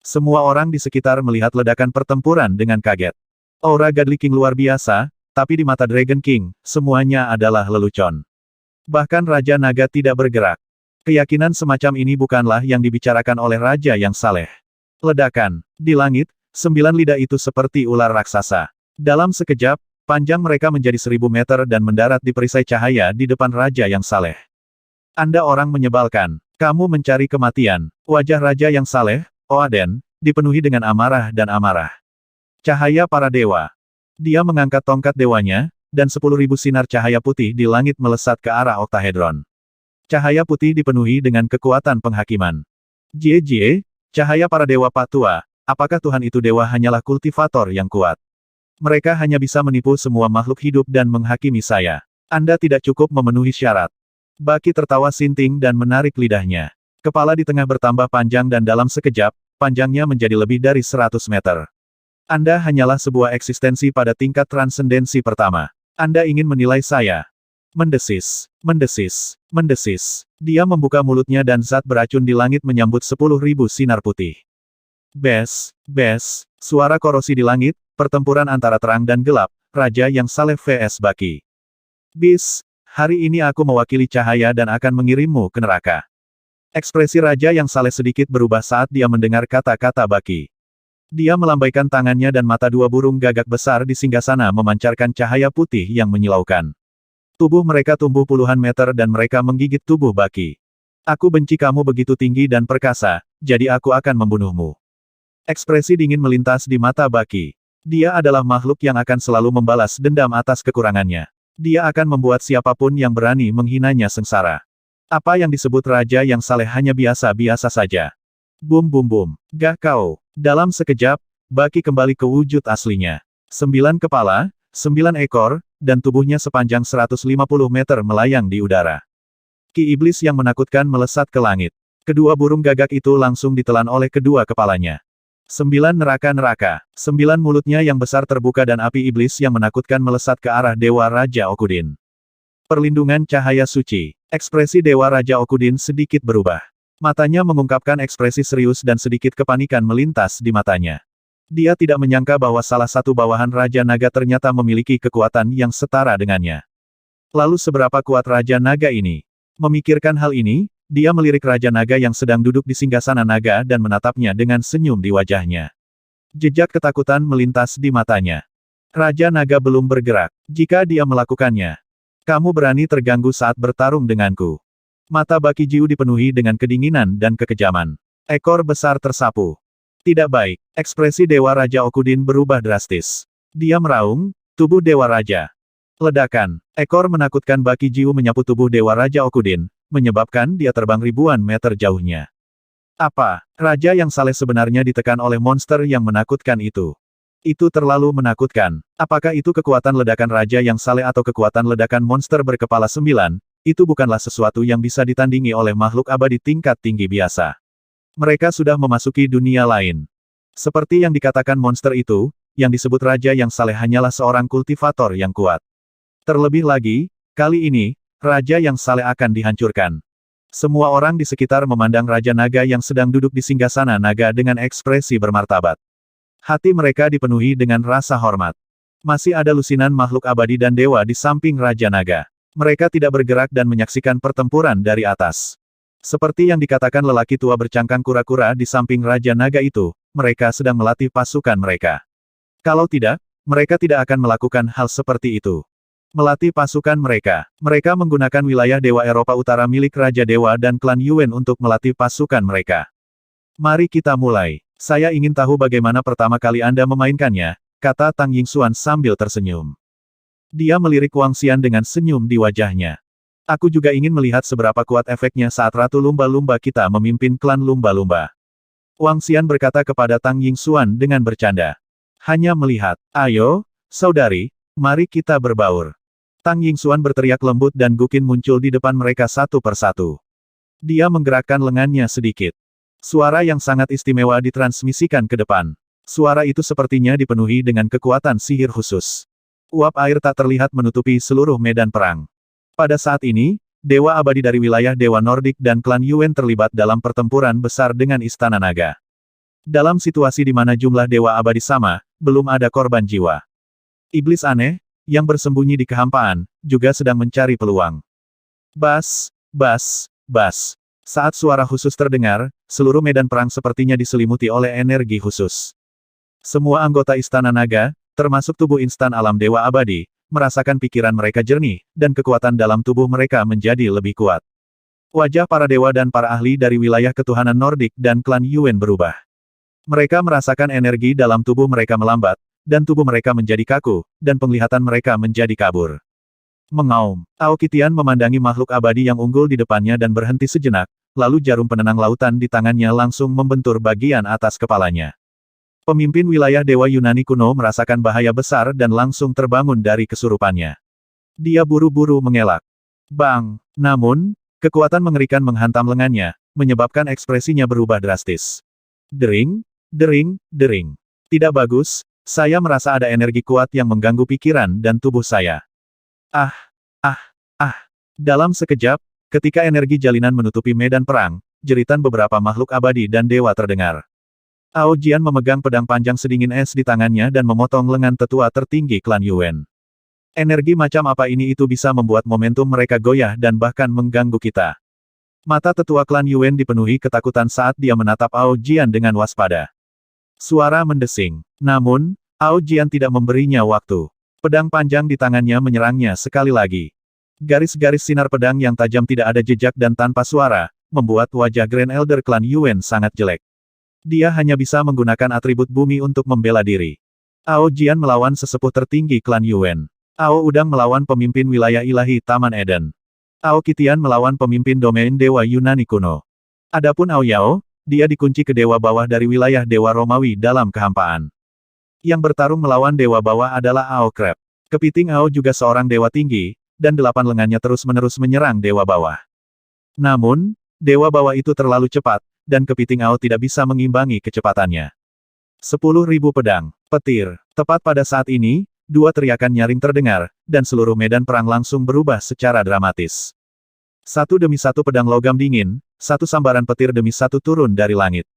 Semua orang di sekitar melihat ledakan pertempuran dengan kaget. Aura Godly King luar biasa, tapi di mata Dragon King, semuanya adalah lelucon. Bahkan Raja Naga tidak bergerak. Keyakinan semacam ini bukanlah yang dibicarakan oleh Raja yang saleh. Ledakan. Di langit, 9 lidah itu seperti ular raksasa. Dalam sekejap, panjang mereka menjadi 1000 meter dan mendarat di perisai cahaya di depan Raja yang saleh. Anda orang menyebalkan. Kamu mencari kematian. Wajah Raja yang saleh, Oaden, dipenuhi dengan amarah dan amarah. Cahaya para dewa. Dia mengangkat tongkat dewanya, dan 10.000 sinar cahaya putih di langit melesat ke arah oktahedron. Cahaya putih dipenuhi dengan kekuatan penghakiman. Jie, cahaya para dewa Patua, apakah Tuhan itu dewa hanyalah kultivator yang kuat? Mereka hanya bisa menipu semua makhluk hidup dan menghakimi saya. Anda tidak cukup memenuhi syarat. Baki tertawa sinting dan menarik lidahnya. Kepala di tengah bertambah panjang dan dalam sekejap, panjangnya menjadi lebih dari 100 meter. Anda hanyalah sebuah eksistensi pada tingkat transendensi pertama. Anda ingin menilai saya. Mendesis, mendesis, mendesis. Dia membuka mulutnya dan zat beracun di langit menyambut 10.000 sinar putih. Bes, suara korosi di langit, pertempuran antara terang dan gelap, Raja yang saleh vs Baki. Bis, hari ini aku mewakili cahaya dan akan mengirimmu ke neraka. Ekspresi Raja yang saleh sedikit berubah saat dia mendengar kata-kata Baki. Dia melambaikan tangannya dan mata 2 burung gagak besar di singgasana memancarkan cahaya putih yang menyilaukan. Tubuh mereka tumbuh puluhan meter dan mereka menggigit tubuh Baki. Aku benci kamu begitu tinggi dan perkasa, jadi aku akan membunuhmu. Ekspresi dingin melintas di mata Baki. Dia adalah makhluk yang akan selalu membalas dendam atas kekurangannya. Dia akan membuat siapapun yang berani menghinanya sengsara. Apa yang disebut Raja yang saleh hanya biasa-biasa saja. Bum bum bum. Gak kau. Dalam sekejap, Baki kembali ke wujud aslinya. 9 kepala, 9 ekor, dan tubuhnya sepanjang 150 meter melayang di udara. Ki iblis yang menakutkan melesat ke langit. Kedua burung gagak itu langsung ditelan oleh kedua kepalanya. 9 neraka-neraka, 9 mulutnya yang besar terbuka dan api iblis yang menakutkan melesat ke arah Dewa Raja Okudin. Perlindungan cahaya suci. Ekspresi Dewa Raja Okudin sedikit berubah. Matanya mengungkapkan ekspresi serius dan sedikit kepanikan melintas di matanya. Dia tidak menyangka bahwa salah satu bawahan Raja Naga ternyata memiliki kekuatan yang setara dengannya. Lalu seberapa kuat Raja Naga ini? Memikirkan hal ini, dia melirik Raja Naga yang sedang duduk di singgasana naga dan menatapnya dengan senyum di wajahnya. Jejak ketakutan melintas di matanya. Raja Naga belum bergerak. Jika dia melakukannya, kamu berani terganggu saat bertarung denganku. Mata Baki Jiu dipenuhi dengan kedinginan dan kekejaman. Ekor besar tersapu. Tidak baik. Ekspresi Dewa Raja Okudin berubah drastis. Dia meraung, tubuh Dewa Raja. Ledakan. Ekor menakutkan Baki Jiu menyapu tubuh Dewa Raja Okudin, menyebabkan dia terbang ribuan meter jauhnya. Apa? Raja yang saleh sebenarnya ditekan oleh monster yang menakutkan itu. Itu terlalu menakutkan. Apakah itu kekuatan ledakan Raja yang saleh atau kekuatan ledakan monster berkepala 9? Itu bukanlah sesuatu yang bisa ditandingi oleh makhluk abadi tingkat tinggi biasa. Mereka sudah memasuki dunia lain. Seperti yang dikatakan monster itu, yang disebut Raja yang saleh hanyalah seorang kultivator yang kuat. Terlebih lagi, kali ini, Raja yang saleh akan dihancurkan. Semua orang di sekitar memandang Raja Naga yang sedang duduk di singgasana naga dengan ekspresi bermartabat. Hati mereka dipenuhi dengan rasa hormat. Masih ada lusinan makhluk abadi dan dewa di samping Raja Naga. Mereka tidak bergerak dan menyaksikan pertempuran dari atas. Seperti yang dikatakan lelaki tua bercangkang kura-kura di samping Raja Naga itu, mereka sedang melatih pasukan mereka. Kalau tidak, mereka tidak akan melakukan hal seperti itu. Melatih pasukan mereka. Mereka menggunakan wilayah Dewa Eropa Utara milik Raja Dewa dan klan Yuan untuk melatih pasukan mereka. Mari kita mulai. Saya ingin tahu bagaimana pertama kali Anda memainkannya, kata Tang Yingxuan sambil tersenyum. Dia melirik Wang Xian dengan senyum di wajahnya. Aku juga ingin melihat seberapa kuat efeknya saat Ratu Lumba-Lumba kita memimpin klan Lumba-Lumba. Wang Xian berkata kepada Tang Yingxuan dengan bercanda. Hanya melihat. Ayo, saudari, mari kita berbaur. Tang Yingxuan berteriak lembut dan Guqin muncul di depan mereka satu persatu. Dia menggerakkan lengannya sedikit. Suara yang sangat istimewa ditransmisikan ke depan. Suara itu sepertinya dipenuhi dengan kekuatan sihir khusus. Uap air tak terlihat menutupi seluruh medan perang. Pada saat ini, Dewa Abadi dari wilayah Dewa Nordik dan klan Yuan terlibat dalam pertempuran besar dengan Istana Naga. Dalam situasi di mana jumlah Dewa Abadi sama, belum ada korban jiwa. Iblis aneh, yang bersembunyi di kehampaan, juga sedang mencari peluang. Bas, bas, bas. Saat suara khusus terdengar, seluruh medan perang sepertinya diselimuti oleh energi khusus. Semua anggota Istana Naga, termasuk tubuh instan alam Dewa Abadi, merasakan pikiran mereka jernih, dan kekuatan dalam tubuh mereka menjadi lebih kuat. Wajah para dewa dan para ahli dari wilayah ketuhanan Nordik dan klan Yuan berubah. Mereka merasakan energi dalam tubuh mereka melambat, dan tubuh mereka menjadi kaku, dan penglihatan mereka menjadi kabur. Mengaum, Aokitian memandangi makhluk abadi yang unggul di depannya dan berhenti sejenak, lalu jarum penenang lautan di tangannya langsung membentur bagian atas kepalanya. Pemimpin wilayah Dewa Yunani kuno merasakan bahaya besar dan langsung terbangun dari kesurupannya. Dia buru-buru mengelak. Bang! Namun, kekuatan mengerikan menghantam lengannya, menyebabkan ekspresinya berubah drastis. Dering, dering, dering. Tidak bagus, saya merasa ada energi kuat yang mengganggu pikiran dan tubuh saya. Ah, ah, ah. Dalam sekejap, ketika energi jalinan menutupi medan perang, jeritan beberapa makhluk abadi dan dewa terdengar. Ao Jian memegang pedang panjang sedingin es di tangannya dan memotong lengan tetua tertinggi klan Yuan. Energi macam apa ini itu bisa membuat momentum mereka goyah dan bahkan mengganggu kita. Mata tetua klan Yuan dipenuhi ketakutan saat dia menatap Ao Jian dengan waspada. Suara mendesing. Namun, Ao Jian tidak memberinya waktu. Pedang panjang di tangannya menyerangnya sekali lagi. Garis-garis sinar pedang yang tajam tidak ada jejak dan tanpa suara, membuat wajah Grand Elder klan Yuan sangat jelek. Dia hanya bisa menggunakan atribut bumi untuk membela diri. Ao Jian melawan sesepuh tertinggi klan Yuan. Ao Udang melawan pemimpin wilayah ilahi Taman Eden. Ao Kitian melawan pemimpin domain Dewa Yunani kuno. Adapun Ao Yao, dia dikunci ke Dewa Bawah dari wilayah Dewa Romawi dalam kehampaan. Yang bertarung melawan Dewa Bawah adalah Ao Crab. Kepiting Ao juga seorang Dewa Tinggi, dan 8 lengannya terus-menerus menyerang Dewa Bawah. Namun, Dewa Bawah itu terlalu cepat, dan kepiting Ao tidak bisa mengimbangi kecepatannya. 10.000 pedang, petir. Tepat pada saat ini, dua teriakan nyaring terdengar, dan seluruh medan perang langsung berubah secara dramatis. Satu demi satu pedang logam dingin, satu sambaran petir demi satu turun dari langit.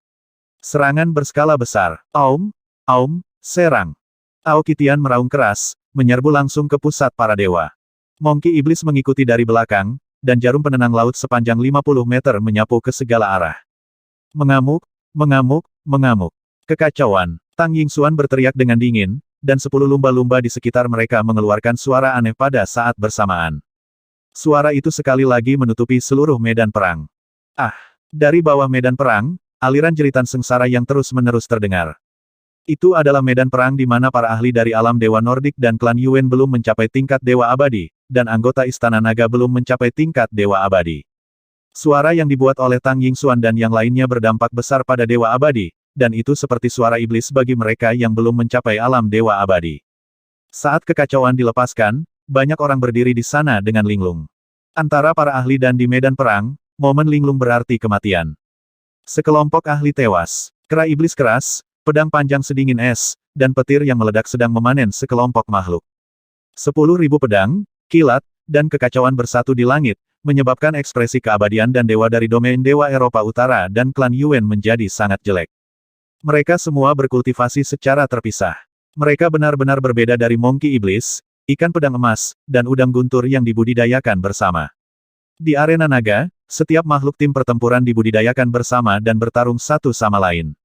Serangan berskala besar. Aum, aum, serang. Ao Kitian meraung keras, menyerbu langsung ke pusat para dewa. Monkey Iblis mengikuti dari belakang, dan jarum penenang laut sepanjang 50 meter menyapu ke segala arah. Mengamuk, mengamuk, mengamuk. Kekacauan. Tang Yingxuan berteriak dengan dingin, dan 10 lumba-lumba di sekitar mereka mengeluarkan suara aneh pada saat bersamaan. Suara itu sekali lagi menutupi seluruh medan perang. Ah! Dari bawah medan perang, aliran jeritan sengsara yang terus-menerus terdengar. Itu adalah medan perang di mana para ahli dari alam Dewa Nordik dan klan Yuan belum mencapai tingkat Dewa Abadi, dan anggota Istana Naga belum mencapai tingkat Dewa Abadi. Suara yang dibuat oleh Tang Yingxuan dan yang lainnya berdampak besar pada Dewa Abadi, dan itu seperti suara iblis bagi mereka yang belum mencapai alam Dewa Abadi. Saat kekacauan dilepaskan, banyak orang berdiri di sana dengan linglung. Antara para ahli dan di medan perang, momen linglung berarti kematian. Sekelompok ahli tewas. Kera iblis keras, pedang panjang sedingin es, dan petir yang meledak sedang memanen sekelompok makhluk. 10.000 pedang, kilat, dan kekacauan bersatu di langit, menyebabkan ekspresi keabadian dan dewa dari domain Dewa Eropa Utara dan klan Yuan menjadi sangat jelek. Mereka semua berkultivasi secara terpisah. Mereka benar-benar berbeda dari Monkey Iblis, ikan pedang emas, dan udang guntur yang dibudidayakan bersama. Di arena naga, setiap makhluk tim pertempuran dibudidayakan bersama dan bertarung satu sama lain.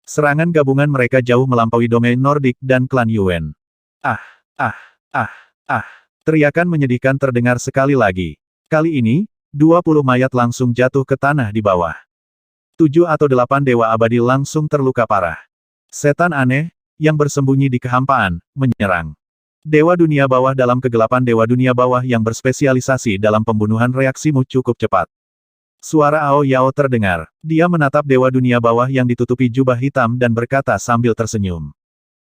Serangan gabungan mereka jauh melampaui domain Nordik dan klan Yuan. Ah, ah, ah, ah. Teriakan menyedihkan terdengar sekali lagi. Kali ini, 20 mayat langsung jatuh ke tanah di bawah. 7 atau 8 dewa abadi langsung terluka parah. Setan aneh, yang bersembunyi di kehampaan, menyerang. Dewa dunia bawah dalam kegelapan. Dewa dunia bawah yang berspesialisasi dalam pembunuhan. Reaksimu cukup cepat. Suara Ao Yao terdengar. Dia menatap dewa dunia bawah yang ditutupi jubah hitam dan berkata sambil tersenyum.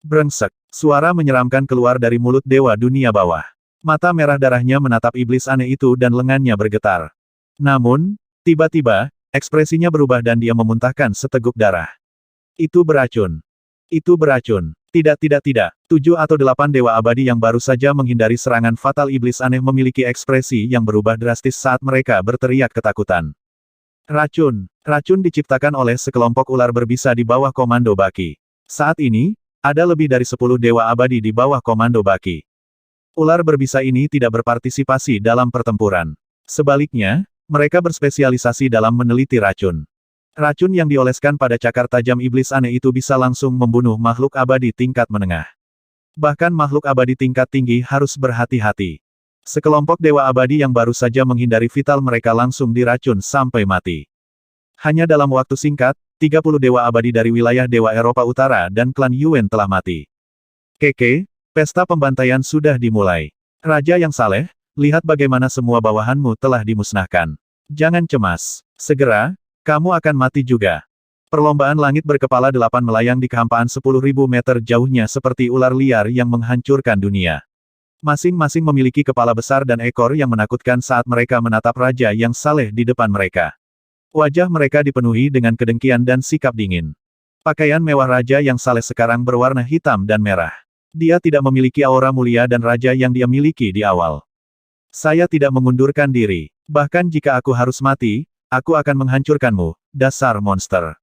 Brengsek. Suara menyeramkan keluar dari mulut dewa dunia bawah. Mata merah darahnya menatap iblis aneh itu dan lengannya bergetar. Namun, tiba-tiba, ekspresinya berubah dan dia memuntahkan seteguk darah. Itu beracun. Itu beracun. Tidak. 7 atau 8 dewa abadi yang baru saja menghindari serangan fatal iblis aneh memiliki ekspresi yang berubah drastis saat mereka berteriak ketakutan. Racun. Racun diciptakan oleh sekelompok ular berbisa di bawah komando Baki. Saat ini, ada lebih dari 10 dewa abadi di bawah komando Baki. Ular berbisa ini tidak berpartisipasi dalam pertempuran. Sebaliknya, mereka berspesialisasi dalam meneliti racun. Racun yang dioleskan pada cakar tajam iblis aneh itu bisa langsung membunuh makhluk abadi tingkat menengah. Bahkan makhluk abadi tingkat tinggi harus berhati-hati. Sekelompok dewa abadi yang baru saja menghindari vital mereka langsung diracun sampai mati. Hanya dalam waktu singkat, 30 dewa abadi dari wilayah dewa Eropa Utara dan klan Yuan telah mati. Keke, pesta pembantaian sudah dimulai. Raja yang saleh, lihat bagaimana semua bawahanmu telah dimusnahkan. Jangan cemas. Segera, kamu akan mati juga. Perlombaan langit berkepala 8 melayang di kehampaan 10.000 meter jauhnya seperti ular liar yang menghancurkan dunia. Masing-masing memiliki kepala besar dan ekor yang menakutkan saat mereka menatap raja yang saleh di depan mereka. Wajah mereka dipenuhi dengan kedengkian dan sikap dingin. Pakaian mewah raja yang saleh sekarang berwarna hitam dan merah. Dia tidak memiliki aura mulia dan raja yang dia miliki di awal. Saya tidak mengundurkan diri. Bahkan jika aku harus mati, aku akan menghancurkanmu, dasar monster.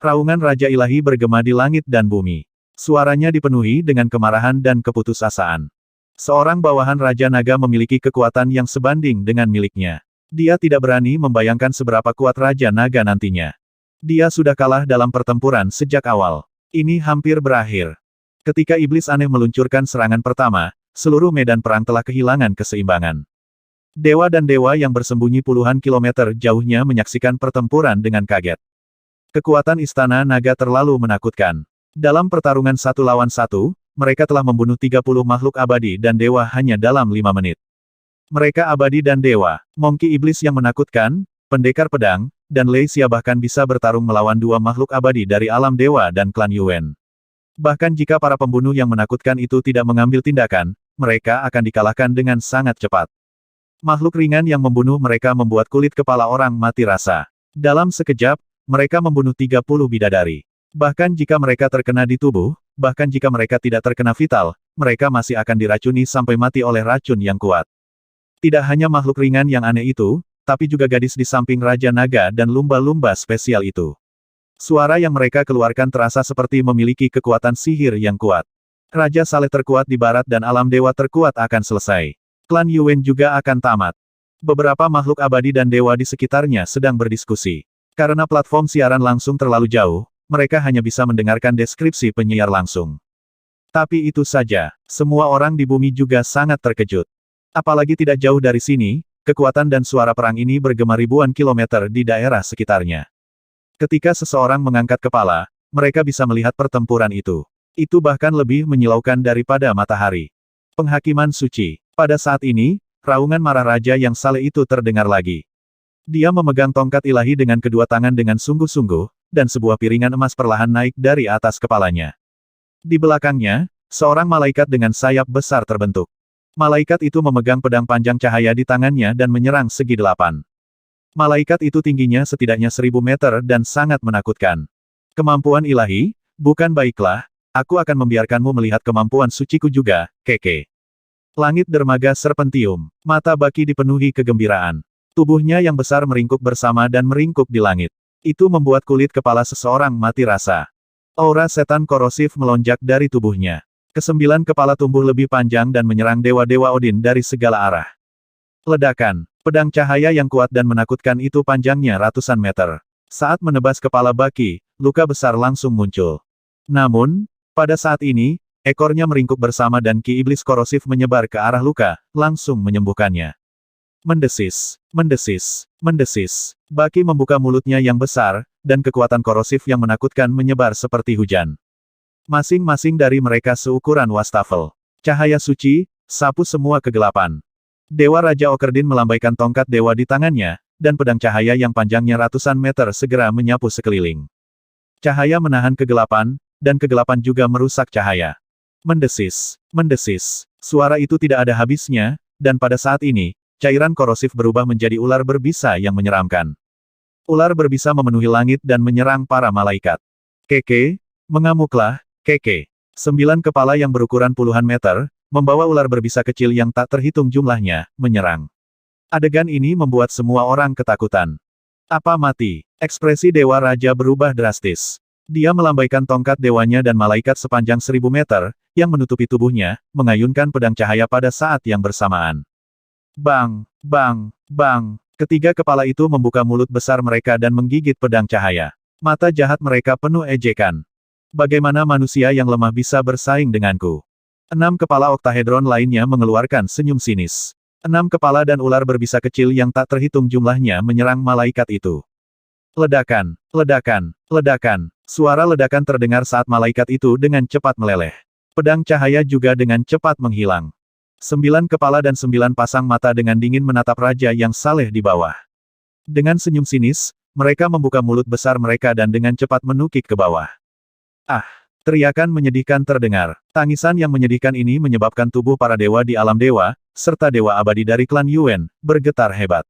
Raungan Raja Ilahi bergema di langit dan bumi. Suaranya dipenuhi dengan kemarahan dan keputusasaan. Seorang bawahan Raja Naga memiliki kekuatan yang sebanding dengan miliknya. Dia tidak berani membayangkan seberapa kuat Raja Naga nantinya. Dia sudah kalah dalam pertempuran sejak awal. Ini hampir berakhir. Ketika iblis aneh meluncurkan serangan pertama, seluruh medan perang telah kehilangan keseimbangan. Dewa dan dewa yang bersembunyi puluhan kilometer jauhnya menyaksikan pertempuran dengan kaget. Kekuatan Istana Naga terlalu menakutkan. Dalam pertarungan 1 lawan 1, mereka telah membunuh 30 makhluk abadi dan dewa hanya dalam 5 menit. Mereka abadi dan dewa, Monkey Iblis yang menakutkan, Pendekar Pedang, dan Lei Xia bahkan bisa bertarung melawan 2 makhluk abadi dari alam dewa dan klan Yuan. Bahkan jika para pembunuh yang menakutkan itu tidak mengambil tindakan, mereka akan dikalahkan dengan sangat cepat. Makhluk ringan yang membunuh mereka membuat kulit kepala orang mati rasa. Dalam sekejap, mereka membunuh 30 bidadari. Bahkan jika mereka terkena di tubuh, bahkan jika mereka tidak terkena vital, mereka masih akan diracuni sampai mati oleh racun yang kuat. Tidak hanya makhluk ringan yang aneh itu, tapi juga gadis di samping Raja Naga dan lumba-lumba spesial itu. Suara yang mereka keluarkan terasa seperti memiliki kekuatan sihir yang kuat. Raja Saleh terkuat di barat dan alam dewa terkuat akan selesai. Klan Yuan juga akan tamat. Beberapa makhluk abadi dan dewa di sekitarnya sedang berdiskusi. Karena platform siaran langsung terlalu jauh, mereka hanya bisa mendengarkan deskripsi penyiar langsung. Tapi itu saja, semua orang di bumi juga sangat terkejut. Apalagi tidak jauh dari sini, kekuatan dan suara perang ini bergema ribuan kilometer di daerah sekitarnya. Ketika seseorang mengangkat kepala, mereka bisa melihat pertempuran itu. Itu bahkan lebih menyilaukan daripada matahari. Penghakiman suci. Pada saat ini, raungan marah raja yang saleh itu terdengar lagi. Dia memegang tongkat ilahi dengan kedua tangan dengan sungguh-sungguh, dan sebuah piringan emas perlahan naik dari atas kepalanya. Di belakangnya, seorang malaikat dengan sayap besar terbentuk. Malaikat itu memegang pedang panjang cahaya di tangannya dan menyerang segi 8. Malaikat itu tingginya setidaknya 1000 meter dan sangat menakutkan. Kemampuan ilahi, bukan baiklah, aku akan membiarkanmu melihat kemampuan suciku juga, Keke. Langit dermaga serpentium. Mata Baki dipenuhi kegembiraan. Tubuhnya yang besar meringkuk bersama dan meringkuk di langit. Itu membuat kulit kepala seseorang mati rasa. Aura setan korosif melonjak dari tubuhnya. Kesembilan kepala tumbuh lebih panjang dan menyerang dewa-dewa Odin dari segala arah. Ledakan. Pedang cahaya yang kuat dan menakutkan itu panjangnya ratusan meter. Saat menebas kepala Baki, luka besar langsung muncul. Namun, pada saat ini, ekornya meringkuk bersama dan ki iblis korosif menyebar ke arah luka, langsung menyembuhkannya. Mendesis, mendesis, mendesis. Baki membuka mulutnya yang besar, dan kekuatan korosif yang menakutkan menyebar seperti hujan. Masing-masing dari mereka seukuran wastafel. Cahaya suci, sapu semua kegelapan. Dewa Raja Okerdin melambaikan tongkat dewa di tangannya, dan pedang cahaya yang panjangnya ratusan meter segera menyapu sekeliling. Cahaya menahan kegelapan, dan kegelapan juga merusak cahaya. Mendesis, mendesis. Suara itu tidak ada habisnya, dan pada saat ini, cairan korosif berubah menjadi ular berbisa yang menyeramkan. Ular berbisa memenuhi langit dan menyerang para malaikat. Keke, mengamuklah, Keke. 9 kepala yang berukuran puluhan meter, membawa ular berbisa kecil yang tak terhitung jumlahnya, menyerang. Adegan ini membuat semua orang ketakutan. Apa mati? Ekspresi Dewa Raja berubah drastis. Dia melambaikan tongkat dewanya dan malaikat sepanjang 1000 meter, yang menutupi tubuhnya, mengayunkan pedang cahaya pada saat yang bersamaan. Bang, bang, bang. Ketiga kepala itu membuka mulut besar mereka dan menggigit pedang cahaya. Mata jahat mereka penuh ejekan. Bagaimana manusia yang lemah bisa bersaing denganku? 6 kepala oktahedron lainnya mengeluarkan senyum sinis. 6 kepala dan ular berbisa kecil yang tak terhitung jumlahnya menyerang malaikat itu. Ledakan, ledakan, ledakan. Suara ledakan terdengar saat malaikat itu dengan cepat meleleh. Pedang cahaya juga dengan cepat menghilang. 9 kepala dan 9 pasang mata dengan dingin menatap raja yang saleh di bawah. Dengan senyum sinis, mereka membuka mulut besar mereka dan dengan cepat menukik ke bawah. Ah! Teriakan menyedihkan terdengar. Tangisan yang menyedihkan ini menyebabkan tubuh para dewa di alam dewa, serta dewa abadi dari klan Yuan, bergetar hebat.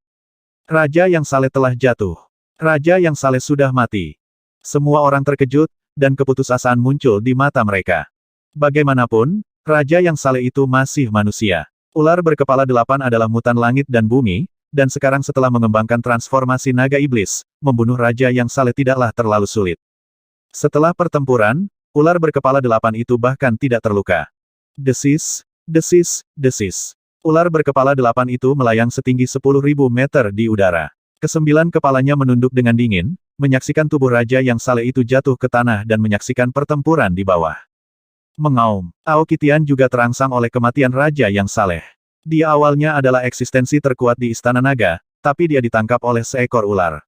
Raja yang saleh telah jatuh. Raja yang saleh sudah mati. Semua orang terkejut, dan keputusasaan muncul di mata mereka. Bagaimanapun, Raja yang saleh itu masih manusia. Ular berkepala 8 adalah mutan langit dan bumi, dan sekarang setelah mengembangkan transformasi naga iblis, membunuh Raja yang saleh tidaklah terlalu sulit. Setelah pertempuran, ular berkepala 8 itu bahkan tidak terluka. Desis, desis, desis. Ular berkepala 8 itu melayang setinggi 10.000 meter di udara. Kesembilan kepalanya menunduk dengan dingin, menyaksikan tubuh raja yang saleh itu jatuh ke tanah dan menyaksikan pertempuran di bawah. Mengaum, Aokitian juga terangsang oleh kematian raja yang saleh. Dia awalnya adalah eksistensi terkuat di Istana Naga, tapi dia ditangkap oleh seekor ular.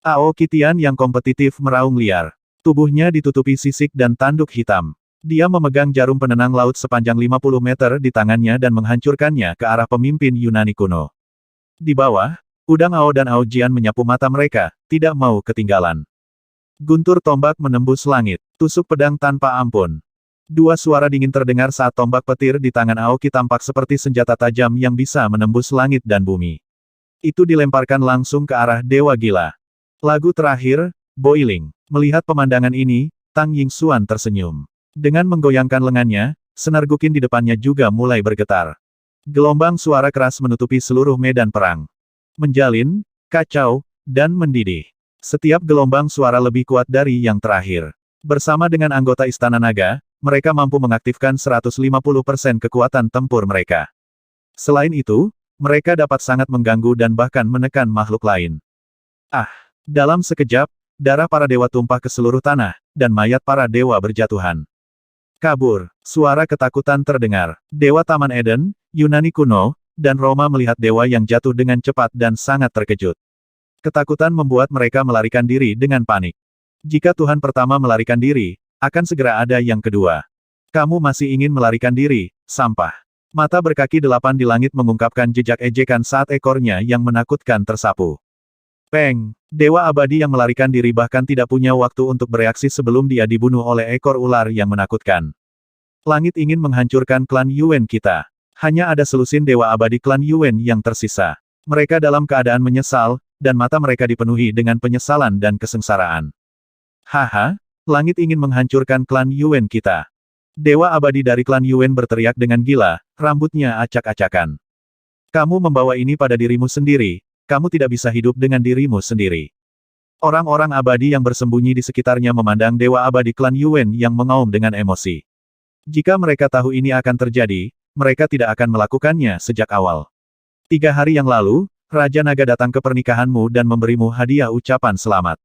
Aokitian yang kompetitif meraung liar. Tubuhnya ditutupi sisik dan tanduk hitam. Dia memegang jarum penenang laut sepanjang 50 meter di tangannya dan menghancurkannya ke arah pemimpin Yunani kuno. Di bawah, Udang Ao dan Ao Jian menyapu mata mereka, tidak mau ketinggalan. Guntur tombak menembus langit, tusuk pedang tanpa ampun. Dua suara dingin terdengar saat tombak petir di tangan Aoki tampak seperti senjata tajam yang bisa menembus langit dan bumi. Itu dilemparkan langsung ke arah Dewa Gila. Lagu terakhir, Boiling. Melihat pemandangan ini, Tang Yingxuan tersenyum. Dengan menggoyangkan lengannya, senar gukin di depannya juga mulai bergetar. Gelombang suara keras menutupi seluruh medan perang. Menjalin, kacau, dan mendidih. Setiap gelombang suara lebih kuat dari yang terakhir. Bersama dengan anggota Istana Naga, mereka mampu mengaktifkan 150% kekuatan tempur mereka. Selain itu, mereka dapat sangat mengganggu dan bahkan menekan makhluk lain. Ah! Dalam sekejap, darah para dewa tumpah ke seluruh tanah, dan mayat para dewa berjatuhan. Kabur, suara ketakutan terdengar. Dewa Taman Eden, Yunani kuno, dan Roma melihat dewa yang jatuh dengan cepat dan sangat terkejut. Ketakutan membuat mereka melarikan diri dengan panik. Jika Tuhan pertama melarikan diri, akan segera ada yang kedua. Kamu masih ingin melarikan diri, sampah. Mata berkaki 8 di langit mengungkapkan jejak ejekan saat ekornya yang menakutkan tersapu. Peng, dewa abadi yang melarikan diri bahkan tidak punya waktu untuk bereaksi sebelum dia dibunuh oleh ekor ular yang menakutkan. Langit ingin menghancurkan klan Yuan kita. Hanya ada selusin dewa abadi klan Yuan yang tersisa. Mereka dalam keadaan menyesal, dan mata mereka dipenuhi dengan penyesalan dan kesengsaraan. Haha, langit ingin menghancurkan klan Yuan kita. Dewa abadi dari klan Yuan berteriak dengan gila, rambutnya acak-acakan. Kamu membawa ini pada dirimu sendiri. Kamu tidak bisa hidup dengan dirimu sendiri. Orang-orang abadi yang bersembunyi di sekitarnya memandang dewa abadi klan Yuan yang mengaum dengan emosi. Jika mereka tahu ini akan terjadi, mereka tidak akan melakukannya sejak awal. 3 hari yang lalu, Raja Naga datang ke pernikahanmu dan memberimu hadiah ucapan selamat.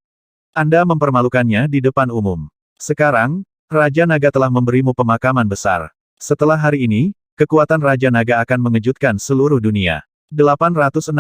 Anda mempermalukannya di depan umum. Sekarang, Raja Naga telah memberimu pemakaman besar. Setelah hari ini, kekuatan Raja Naga akan mengejutkan seluruh dunia. 860